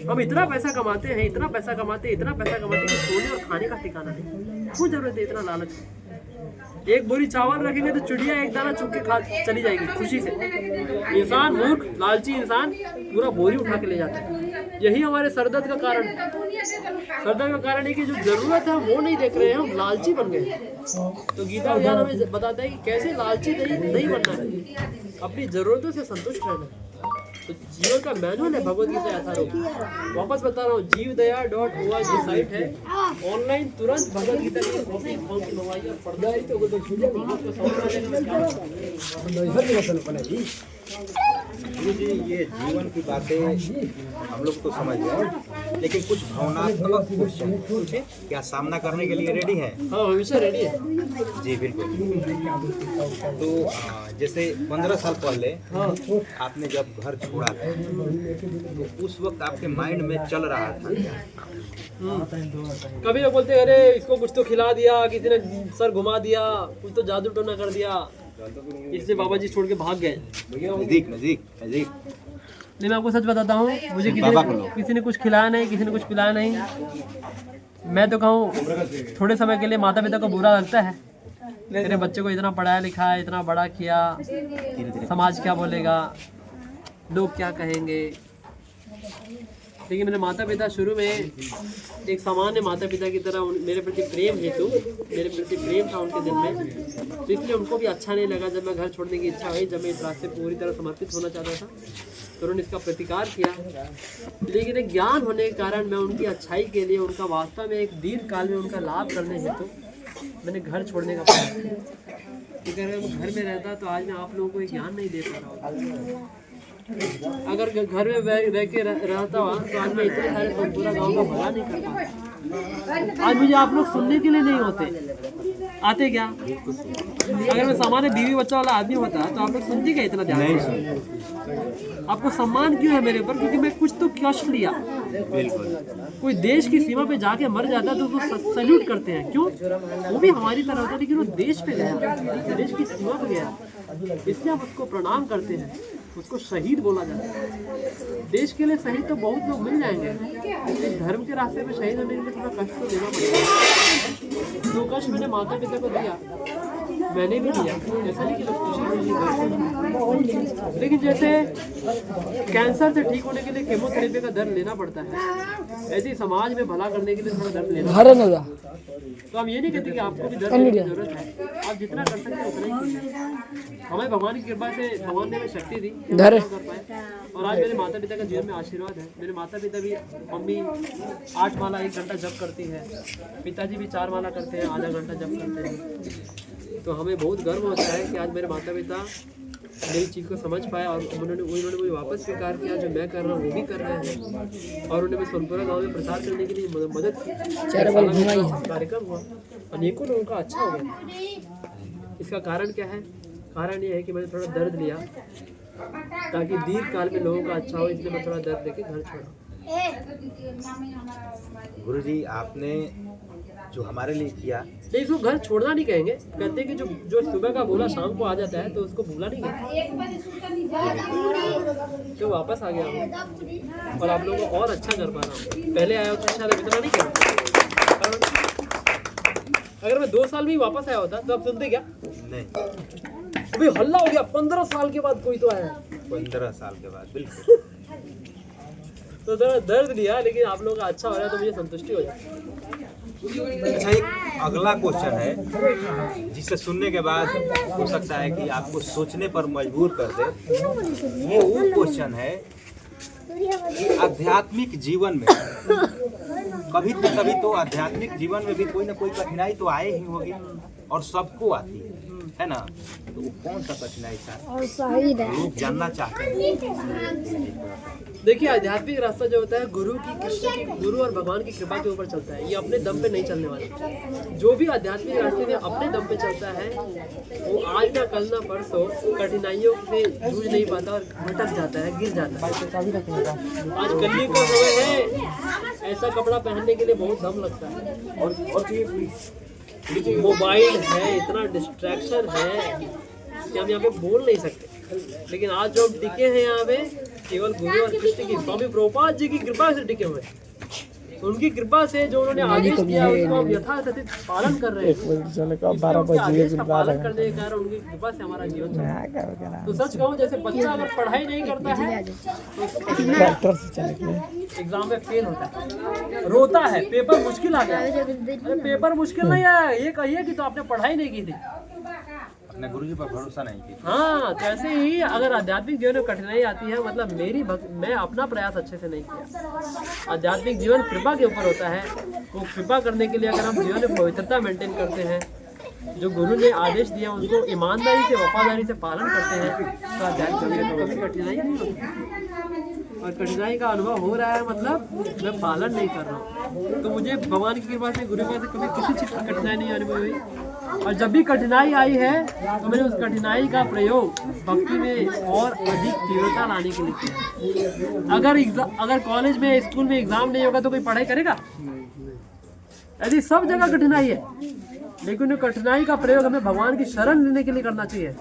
हम इतना पैसा कमाते हैं, इतना पैसा कमाते हैं कि सोने और खाने का ठिकाना नहीं। क्यों जरूरत है इतना लालच? एक बोरी चावल रखेंगे तो चिड़िया एक दाना चुग के खा चली जाएगी खुशी से। इंसान मूर्ख लालची इंसान पूरा बोरी उठा के ले जाता है। यही हमारे सरदर्द का कारण है। सरदर्द का कारण है कि जो जरूरत है वो नहीं देख रहे हैं, हम लालची बन गए। तो गीता ज्ञान हमें बताता है कि कैसे लालची नहीं बनना है, अपनी जरूरतों से संतुष्ट रहना है। तो जीवन का मैनुअल है भगवत गीता यथारूप। वापस बता रहा हूँ, जीवदया.org साइट है, ऑनलाइन तुरंत भगवत गीता की कॉपी मंगवाइए और पढ़ाई तो जी। ये जीवन की बातें हम लोग तो समझ गए, लेकिन कुछ भावनात्मक क्वेश्चन क्या सामना करने के लिए रेडी हैं? हाँ, हमेशा रेडी है जी बिल्कुल। तो जैसे 15 साल पहले आपने जब घर छोड़ा था, तो उस वक्त आपके माइंड में चल रहा था कभी लोग बोलते अरे इसको कुछ तो खिला दिया, किसी ने सर घुमा दिया, कुछ तो जादू टोना कर दिया, इसलिए बाबा जी छोड़ के भाग गए। नजदीक नजदीक नजदीक। नहीं, मैं आपको सच बताता हूँ, मुझे किसी ने कुछ खिलाया नहीं, किसी ने कुछ पिलाया नहीं। मैं तो कहूँ थोड़े समय के लिए माता पिता को बुरा लगता है, मेरे बच्चे को इतना पढ़ाया लिखाया, इतना बड़ा किया, समाज क्या बोलेगा, लोग क्या कहेंगे। लेकिन मेरे माता पिता शुरू में एक सामान्य माता पिता की तरह मेरे प्रति प्रेम हेतु, मेरे प्रति प्रेम था उनके दिल में, तो इसलिए उनको भी अच्छा नहीं लगा जब मैं घर छोड़ने की इच्छा हुई। जब मैं इस रास्ते पूरी तरह समर्पित होना चाहता था तो उन्होंने इसका प्रतिकार किया। लेकिन एक ज्ञान होने के कारण मैं उनकी अच्छाई के लिए, उनका वास्तव में एक दीर्घ काल में उनका लाभ करने हेतु मैंने घर छोड़ने का प्रयास किया। क्योंकि अगर मैं घर में रहता तो आज मैं आप लोगों को एक ज्ञान नहीं दे पा रहा हूँ। अगर घर में रह के रहता हुआ तो आज मैं इतने सारे पूरा गाँव का भला नहीं कर पाता। आज मुझे आप लोग सुनने के लिए नहीं होते, आते क्या? अगर मैं सामान्य बीवी बच्चा वाला आदमी होता तो आप लोग सुनते क्या इतना ध्यान से? आपको सम्मान क्यों है मेरे ऊपर? क्योंकि मैं कुछ तो कष्ट लिया। कोई देश की सीमा पे जाके मर जाता तो उसको सल्यूट करते हैं, क्यों? वो भी हमारी तरह होता है, लेकिन वो देश पे गया, देश की सीमा पे गया, इसलिए हम उसको प्रणाम करते हैं, उसको शहीद बोला जाता है। देश के लिए शहीद तो बहुत लोग मिल जाएंगे, लेकिन धर्म के रास्ते पे शहीद होने के लिए थोड़ा कष्ट तो देना पड़ेगा। जो कष्ट मैंने माता पिता को दिया मैंने भी दिया, ऐसा नहीं कि लोग खुशी खुशी, लेकिन जैसे कैंसर से ठीक होने के लिए केमोथेरेपी का दर्द लेना पड़ता है, ऐसे ही समाज में भला करने के लिए थोड़ा दर्द लेना पड़ता है। तो हम ये नहीं कहते कि आपको भी दर्द लेने की जरूरत है, आप जितना कर सकते हैं उतना ही कीजिए। हमें भगवान की कृपा से भगवान ने हमें शक्ति दी कि हम कर पाए, और आज मेरे माता पिता का जीवन में आशीर्वाद है। मेरे माता पिता भी, मम्मी 8 माला 1 घंटा जप करती है, पिताजी भी 4 माला करते हैं, आधा घंटा जप करते हैं। तो हमें बहुत गर्व होता है कि आज मेरे माता पिता मेरी चीज़ को समझ पाए और उन्होंने मुझे वापस स्वीकार किया, जो मैं कर रहा हूँ वो भी कर रहे हैं, और उन्होंने सोनपुरा गांव में प्रचार करने के लिए मदद की। कार्यक्रम हुआ, अनेकों लोगों का अच्छा हो गया। इसका कारण क्या है? कारण ये है कि मैंने थोड़ा दर्द लिया ताकि दीर्घ काल में लोगों का अच्छा हो, इसलिए मैं थोड़ा दर्द लेके घर छोड़ा। गुरुजी आपने जो हमारे लिए किया, नहीं इसको घर छोड़ना नहीं कहेंगे, कहते हैं कि जो सुबह का बोला शाम को आ जाता है, तो उसको भूला नहीं कहते, तो वापस आ गया हूँ और आप लोगों को और अच्छा कर पा रहा हूँ। पहले आया होता शायद इतना नहीं कहता, अगर मैं 2 साल में ही वापस आया होता तो आप सुनते क्या? नहीं अभी हल्ला हो गया, 15 साल के बाद कोई तो आया। 15 साल के बाद, बिल्कुल। तो थोड़ा दर्द लिया, लेकिन आप लोगों का अच्छा हो रहा है तो मुझे संतुष्टि हो जाती है। अच्छा, एक अगला क्वेश्चन है जिसे सुनने के बाद हो सकता है कि आपको सोचने पर मजबूर कर दे। वो क्वेश्चन है कि आध्यात्मिक जीवन में कभी न कभी तो आध्यात्मिक जीवन में भी कोई ना कोई कठिनाई तो आए ही होगी, और सबको आती है ना? तो वो कौन सा कठिनाई था लोग जानना चाहते हैं। देखिए, आध्यात्मिक रास्ता जो होता है गुरु और भगवान की कृपा के ऊपर चलता है, ये अपने दम पे नहीं चलने वाला। जो भी आध्यात्मिक रास्ते में अपने दम पे चलता है वो आज ना कल ना परसों कठिनाइयों से जूझ नहीं पाता और भटक जाता है, गिर जाता है। आज कलयुग का समय है, ऐसा कपड़ा पहनने के लिए बहुत दम लगता है, और मोबाइल है, इतना डिस्ट्रैक्शन है कि हम यहाँ पे बोल नहीं सकते। लेकिन आज जो हम टिके हैं यहाँ पे केवल गुरु और कृष्ण की, स्वामी प्रभुपाद जी की कृपा से टिके हुए। तो उनकी कृपा से जो उन्होंने आदेश दिया उसको हम यथाकथित पालन कर रहे हैं। आदेश का पालन करने के कारण उनकी कृपा से हमारा जीवन चल रहा है। तो सच कहूँ, जैसे बच्चा अगर पढ़ाई नहीं करता है तो एग्जाम में फेल होता है, रोता है, पेपर मुश्किल आ गया। अरे पेपर मुश्किल नहीं आया, ये कहिए कि तो आपने पढ़ाई नहीं की थी, अपने गुरुजी पर भरोसा नहीं किया। हाँ, तो ऐसे ही अगर आध्यात्मिक जीवन में कठिनाई आती है, मतलब मैं अपना प्रयास अच्छे से नहीं किया। आध्यात्मिक जीवन कृपा के ऊपर होता है, वो कृपा करने के लिए अगर हम जीवन में पवित्रता मेंटेन करते हैं, जो गुरु ने आदेश दिया उनको ईमानदारी से वफादारी से पालन करते हैं, तो आध्यात्मिक जीवन में कभी कठिनाई नहीं होती। और कठिनाई का अनुभव हो रहा है मतलब मैं पालन नहीं कर रहा हूँ। तो मुझे भगवान की कृपा से, गुरु की कृपा से कभी किसी चीज़ की कठिनाई नहीं अनुभव हुई, और जब भी कठिनाई आई है तो मैंने उस कठिनाई का प्रयोग भक्ति में और अधिक तीव्रता लाने के लिए किया। अगर कॉलेज में, स्कूल में एग्जाम नहीं होगा तो कोई पढ़ाई करेगा? यदि सब जगह कठिनाई है, लेकिन कठिनाई का प्रयोग हमें भगवान की शरण लेने के लिए करना चाहिए।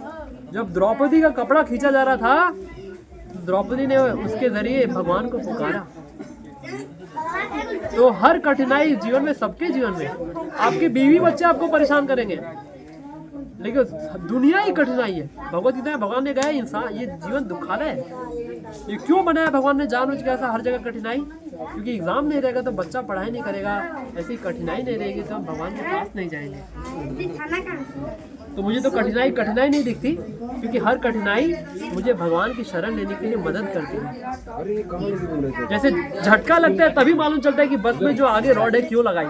जब द्रौपदी का कपड़ा खींचा जा रहा था, द्रौपदी ने उसके जरिए भगवान को पुकारा। तो हर कठिनाई जीवन में, सबके जीवन में, आपके बीवी बच्चे आपको परेशान करेंगे, लेकिन दुनिया ही कठिनाई है। भगवत गीता में भगवान ने कहा इंसान ये जीवन दुखालय है। ये क्यों बनाया भगवान ने जानबूझ के ऐसा हर जगह कठिनाई? क्योंकि एग्जाम नहीं रहेगा तो बच्चा पढ़ाई नहीं करेगा, ऐसी कठिनाई नहीं रहेगी तो हम भगवान के पास नहीं जाएंगे। तो मुझे तो कठिनाई नहीं दिखती, क्योंकि हर कठिनाई मुझे भगवान की शरण लेने के लिए मदद करती है। जैसे झटका लगता है तभी मालूम चलता है कि बस में जो आगे रॉड है क्यों लगाई।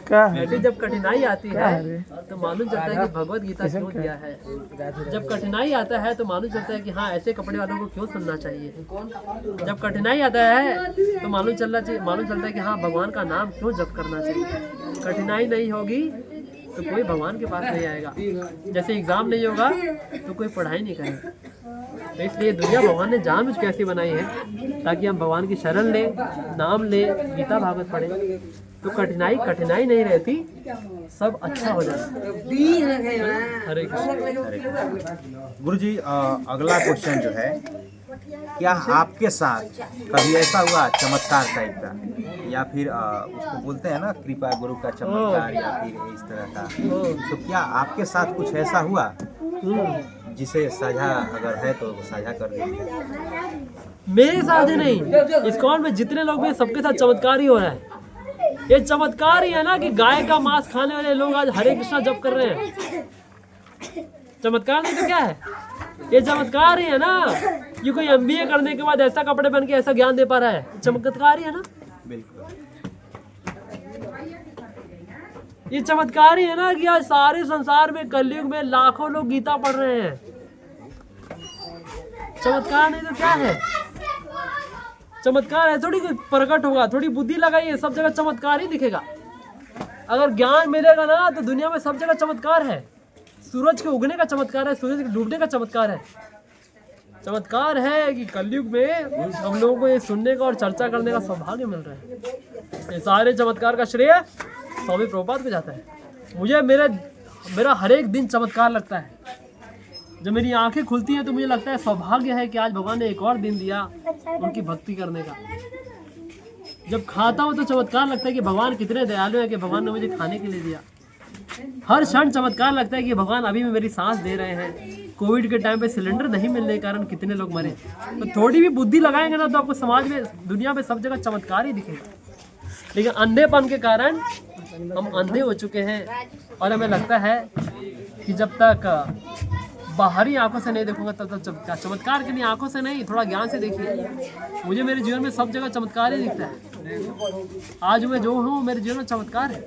क्या है ऐसी जब कठिनाई आती क्या है रे? है तो मालूम चलता है कि भगवत गीता क्यों दिया है। जब कठिनाई आता है तो मालूम चलता है कि हाँ ऐसे कपड़े वालों को क्यों सुनना चाहिए। जब कठिनाई आता है तो मालूम चलता है कि हाँ भगवान का नाम क्यों जप करना चाहिए। कठिनाई नहीं होगी तो कोई भगवान के पास नहीं आएगा। जैसे एग्जाम नहीं होगा तो कोई पढ़ाई नहीं करेगा। तो इसलिए दुनिया भगवान ने जानबूझ के ऐसी बनाई है ताकि हम भगवान की शरण ले, नाम ले, गीता भागवत पढ़े तो कठिनाई नहीं रहती, सब अच्छा हो जाता। हरे कृष्ण। गुरुजी अगला क्वेश्चन जो है, क्या आपके साथ कभी ऐसा हुआ चमत्कार टाइप का, या फिर उसको बोलते हैं ना कृपा गुरु का चमत्कार, या फिर इस तरह का, तो क्या आपके साथ कुछ ऐसा हुआ जिसे साझा अगर है तो साझा कर दीजिए। मेरे साथ ही नहीं, इस्कॉन में जितने लोग भी सबके साथ चमत्कार ही हो रहा है। ये चमत्कार ही है ना कि गाय का मांस खाने वाले लोग आज हरे कृष्णा जप कर रहे हैं। चमत्कार नहीं तो क्या है, ये चमत्कार ही है ना। ये कोई MBA करने के बाद ऐसा कपड़े पहन के ऐसा ज्ञान दे पा रहा है, चमत्कार ही है ना। बिल्कुल ये चमत्कार ही है ना कि आज सारे संसार में कलयुग में लाखों लोग गीता पढ़ रहे हैं। चमत्कार नहीं तो क्या है। चमत्कार है थोड़ी प्रकट होगा, थोड़ी बुद्धि लगाइए, सब जगह चमत्कार ही दिखेगा। अगर ज्ञान मिलेगा ना तो दुनिया में सब जगह चमत्कार है। सूरज के उगने का चमत्कार है, सूरज के डूबने का चमत्कार है। चमत्कार है कि कलयुग में हम लोगों को ये सुनने का और चर्चा करने का सौभाग्य मिल रहा है। ये सारे चमत्कार का श्रेय स्वामी प्रभुपाद को जाता है। मुझे मेरा हर एक दिन चमत्कार लगता है। जब मेरी आंखें खुलती हैं तो मुझे लगता है सौभाग्य है कि आज भगवान ने एक और दिन दिया उनकी भक्ति करने का। जब खाता हूँ तो चमत्कार लगता है कि भगवान कितने दयालु है कि भगवान ने मुझे खाने के लिए दिया। हर क्षण चमत्कार लगता है कि भगवान अभी भी मेरी सांस दे रहे हैं। कोविड के टाइम पे सिलेंडर नहीं मिलने के कारण कितने लोग मरे। तो थोड़ी भी बुद्धि लगाएंगे ना तो आपको समाज में, दुनिया में सब जगह चमत्कार ही दिखेगा। लेकिन अंधेपन के कारण हम अंधे हो चुके हैं और हमें लगता है कि जब तक बाहरी आंखों से नहीं देखूंगा तब तक चमत्कार के लिए आंखों से नहीं, थोड़ा ज्ञान से देखिए। मुझे मेरे जीवन में सब जगह चमत्कार ही दिखता है। आज मैं जो हूँ मेरे जीवन में चमत्कार है।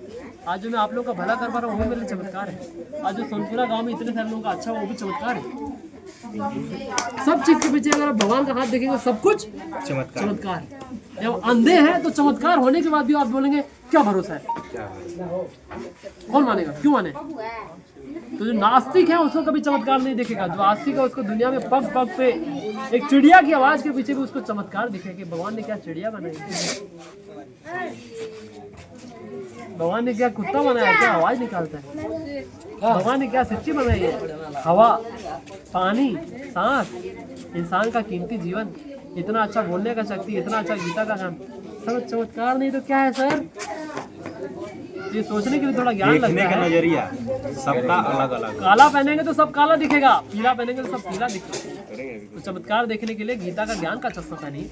आज जो मैं आप लोगों का भला कर पा रहा हूँ वो मेरे लिए चमत्कार है। आज जो सोनपुरा गांव में इतने सारे लोगों का अच्छा वो भी चमत्कार है। सब चीज के पीछे अगर आप भगवान का हाथ देखेंगे सब कुछ चमत्कार है। जब अंधे हैं तो चमत्कार होने के बाद भी आप बोलेंगे क्या भरोसा है, कौन मानेगा, क्यों माने। तो जो नास्तिक है उसको कभी चमत्कार नहीं दिखेगा। जो आस्तिक है उसको दुनिया में पग पग पे एक चिड़िया की आवाज के पीछे भी उसको चमत्कार दिखेगा कि भगवान ने क्या चिड़िया बनाई, भगवान ने क्या कुत्ता बनाया, क्या आवाज निकालता है, भगवान ने क्या सच्ची बनाई है, हवा, पानी, सांस, इंसान का कीमती जीवन, इतना अच्छा बोलने का शक्ति, इतना अच्छा गीता का काम, सब चमत्कार नहीं तो क्या है सर। ये सोचने के लिए थोड़ा ज्ञान लगता है। नजरिया सबका अलग अलग। काला पहनेंगे तो सब काला दिखेगा, पीला पहनेंगे तो सब पीला दिखेगा। तो चमत्कार देखने के लिए गीता का ज्ञान का चश्मा पहनिए।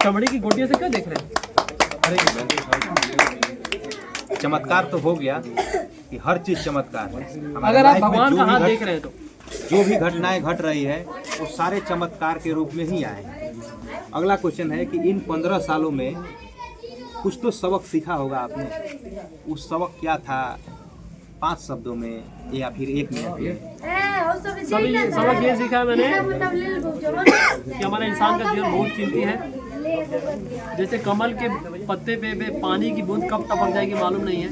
चमड़ी की गोटियों से क्यों देख रहे हैं। चमत्कार तो हो गया कि हर चीज चमत्कार है। अगर आप भगवान का हाथ देख रहे हैं तो जो भी घटनाएं घट रही है वो सारे चमत्कार के रूप में ही आए। अगला क्वेश्चन है कि इन 15 सालों में कुछ तो सबक सीखा होगा आपने। उस सबक क्या था, 5 शब्दों में या फिर 1 मिनट में। सबक ये सीखा मैंने कि हमारा इंसान का जीवन बहुत कीमती है। जैसे कमल के पत्ते पे पानी की बूंद कब टपक जाएगी मालूम नहीं है,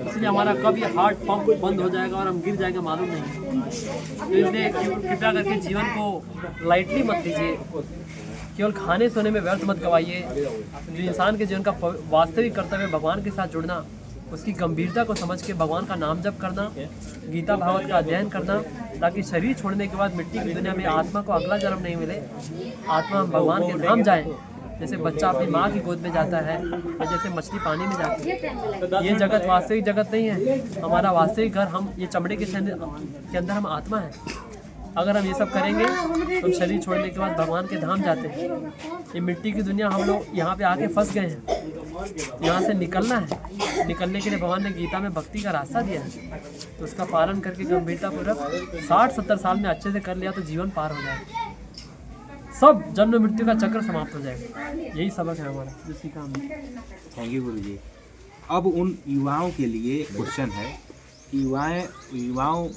इसलिए हमारा कब ये हार्ट पंप बंद हो जाएगा और हम गिर जाएगा मालूम नहीं है। तो इसलिए कृपया करके जीवन को लाइटली मत लीजिए, केवल खाने सोने में व्यर्थ मत गवाइए। जो इंसान के जीवन का वास्तविक कर्तव्य भगवान के साथ जुड़ना, उसकी गंभीरता को समझ के भगवान का नाम जप करना, गीता भागवत का अध्ययन करना, ताकि शरीर छोड़ने के बाद मिट्टी की दुनिया में आत्मा को अगला जन्म नहीं मिले, आत्मा भगवान के धाम जाए। जैसे बच्चा अपनी माँ की गोद में जाता है और जैसे मछली पानी में जाती है। ये जगत वास्तविक जगत नहीं है। हमारा वास्तविक घर हम ये चमड़े के अंदर हम आत्मा है। अगर हम ये सब करेंगे तो हम शरीर छोड़ने के बाद भगवान के धाम जाते हैं। ये मिट्टी की दुनिया हम लोग यहाँ पे आके फंस गए हैं। यहाँ से निकलना है। निकलने के लिए भगवान ने गीता में भक्ति का रास्ता दिया है, तो उसका पालन करके गंभीरतापूर्वक 60-70 साल में अच्छे से कर लिया तो जीवन पार हो जाएगा। सब जन्म मृत्यु का चक्र समाप्त हो जाएगा। यही सबक है हमारा जो सीखा हमने। थैंक यू गुरु जी। अब उन युवाओं के लिए क्वेश्चन है कि युवाओं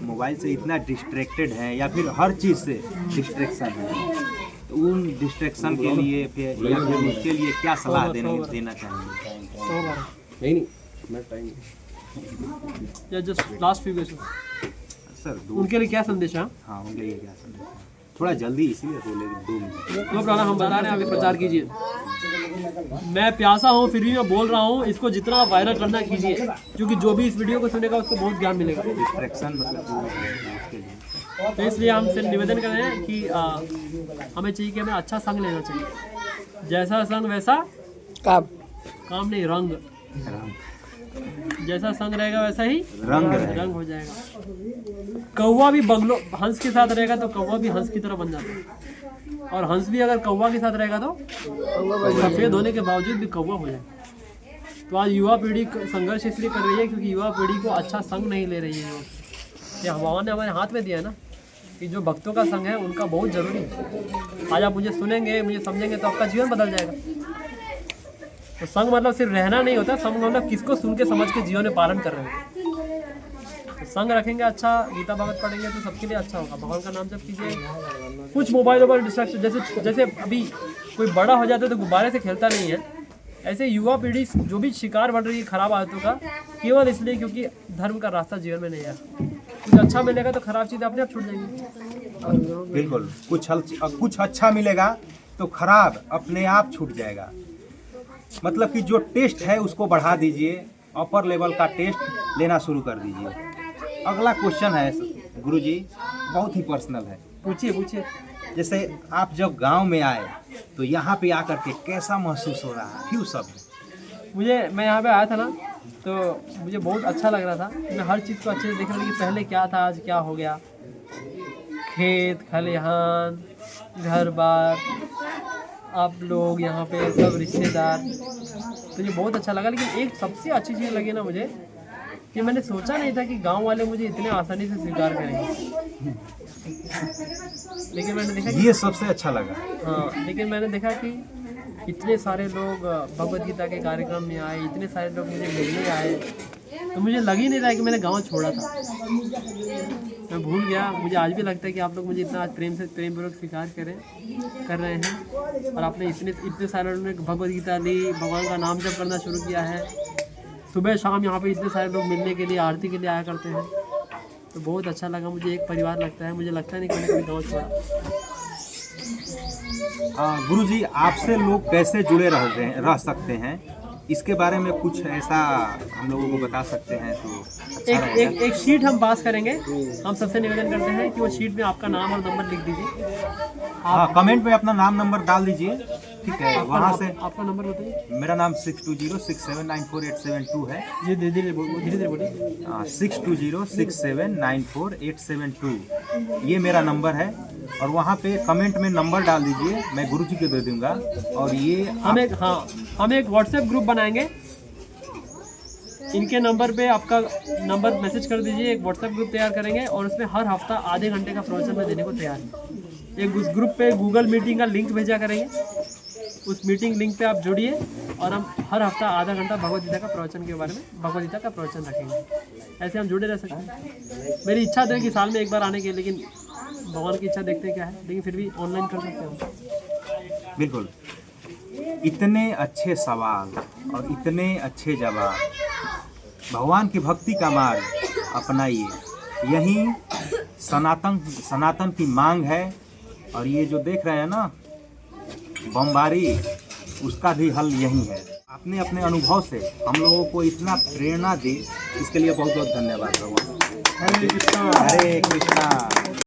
मोबाइल से इतना डिस्ट्रैक्टेड हैं या फिर हर चीज़ से डिस्ट्रैक्शन है, तो उन डिस्ट्रैक्शन के लिए फिर या फिर उसके लिए क्या सलाह देना चाहेंगे? या जस्ट लास्ट फ्यू सर उनके लिए क्या संदेश है? हाँ, उनके लिए क्या संदेश है? थोड़ा जल्दी इसीलिए बोले 2 मिनट। नो प्रॉब्लम, हम बता रहे हैं, आगे प्रचार कीजिए। मैं प्यासा हूँ फिर भी मैं बोल रहा हूँ, इसको जितना वायरल करना कीजिए, क्योंकि जो भी इस वीडियो को सुनेगा उसको बहुत ज्ञान मिलेगा। डिस्ट्रैक्शन मतलब उसके लिए, तो इसलिए हम सिर्फ निवेदन कर रहे हैं कि हमें चाहिए कि हमें अच्छा संग लेना चाहिए। जैसा संग वैसा काम नहीं, रंग। जैसा संग रहेगा वैसा ही रंग हो जाएगा। कौवा भी बगलो हंस के साथ रहेगा तो कौवा भी हंस की तरह बन जाता है, और हंस भी अगर कौवा के साथ रहेगा तो सफ़ेद होने के बावजूद भी कौवा हो जाएगा। तो आज युवा पीढ़ी संघर्ष इसलिए कर रही है क्योंकि युवा पीढ़ी को अच्छा संग नहीं ले रही है। ये भगवान ने हमारे हाथ में दिया है ना कि जो भक्तों का संग है उनका बहुत ज़रूरी है। आज आप मुझे सुनेंगे, मुझे समझेंगे तो आपका जीवन बदल जाएगा। तो संग मतलब सिर्फ रहना नहीं होता, संग मतलब किसको सुन के समझ के जीवन में पालन कर रहे हैं। तो संग रखेंगे अच्छा, गीता भागवत पढ़ेंगे तो सबके लिए अच्छा होगा। भगवान का नाम जप कीजिए। कुछ मोबाइलों पर डिस्ट्रैक्शन, जैसे अभी कोई बड़ा हो जाता है तो गुब्बारे से खेलता नहीं है, ऐसे युवा पीढ़ी जो भी शिकार बन रही है खराब आदतों का, केवल इसलिए क्योंकि धर्म का रास्ता जीवन में नहीं है। कुछ अच्छा मिलेगा तो खराब चीज़ अपने आप छूट जाएगी। बिल्कुल, कुछ अच्छा मिलेगा तो खराब अपने आप छूट जाएगा। मतलब कि जो टेस्ट है उसको बढ़ा दीजिए, अपर लेवल का टेस्ट लेना शुरू कर दीजिए। अगला क्वेश्चन है गुरुजी, बहुत ही पर्सनल है, पूछिए। जैसे आप जब गांव में आए तो यहाँ पे आकर के कैसा महसूस हो रहा है? क्यों सब मैं यहाँ पे आया था ना, तो मुझे बहुत अच्छा लग रहा था। मैं हर चीज़ को अच्छे से देख रहा था कि पहले क्या था, आज क्या हो गया। खेत खलिहान, घर बार, आप लोग यहाँ पे सब रिश्तेदार, तो ये बहुत अच्छा लगा। लेकिन एक सबसे अच्छी चीज़ लगी ना मुझे कि मैंने सोचा नहीं था कि गांव वाले मुझे इतने आसानी से स्वीकार करेंगे। लेकिन मैंने देखा ये सबसे अच्छा लगा। हाँ, लेकिन मैंने देखा कि इतने सारे लोग भगवत गीता के कार्यक्रम में आए, इतने सारे लोग मुझे मिलने आए, तो मुझे लग ही नहीं रहा कि मैंने गांव छोड़ा था। मैं भूल गया। मुझे आज भी लगता है कि आप लोग मुझे इतना आज प्रेमपूर्वक स्वीकार कर रहे हैं, और आपने इतने सारे लोगों ने भगवत गीता ली, भगवान का नाम जप करना शुरू किया है। सुबह शाम यहाँ पे इतने सारे लोग मिलने के लिए, आरती के लिए आया करते हैं, तो बहुत अच्छा लगा। मुझे एक परिवार लगता है, मुझे लगता नहीं कि मैंने कभी गाँव छोड़ा। गुरुजी, आपसे लोग कैसे जुड़े रह सकते हैं, इसके बारे में कुछ ऐसा हम लोगों को बता सकते हैं तो अच्छा एक शीट हम पास करेंगे। हम सबसे निवेदन करते हैं कि वो शीट में आपका नाम और नंबर लिख दीजिए। हाँ, कमेंट में अपना नाम नंबर डाल दीजिए, ठीक है। वहाँ से आपका नंबर बताइए। मेरा नाम 6206794872 है। जी, धीरे धीरे बोलिए। 6206794872 ये मेरा नंबर है, और वहाँ पे कमेंट में नंबर डाल दीजिए, मैं गुरुजी को दे दूँगा। और ये हम एक व्हाट्सएप ग्रुप बनाएंगे। इनके नंबर पे आपका नंबर मैसेज कर दीजिए, एक व्हाट्सएप ग्रुप तैयार करेंगे, और उसमें हर हफ्ता आधे घंटे का प्रवचन में देने को तैयार है। एक उस ग्रुप पे गूगल मीटिंग का लिंक भेजा करेंगे, उस मीटिंग लिंक पे आप जुड़िए, और हम हर हफ्ता आधा घंटा भगवद गीता का प्रवचन के बारे में, भगवद गीता का प्रवचन रखेंगे। ऐसे हम जुड़े रह सकते हैं। मेरी इच्छा तो है कि साल में एक बार आने की, लेकिन भगवान की इच्छा देखते हैं क्या है, लेकिन फिर भी ऑनलाइन कर सकते हैं। बिल्कुल, इतने अच्छे सवाल और इतने अच्छे जवाब। भगवान की भक्ति का मार्ग अपनाइए, यही सनातन की मांग है। और ये जो देख रहे हैं ना बमबारी, उसका भी हल यही है। आपने अपने अनुभव से हम लोगों को इतना प्रेरणा दी, इसके लिए बहुत बहुत धन्यवाद भगवान। हरे कृष्णा। हरे कृष्णा।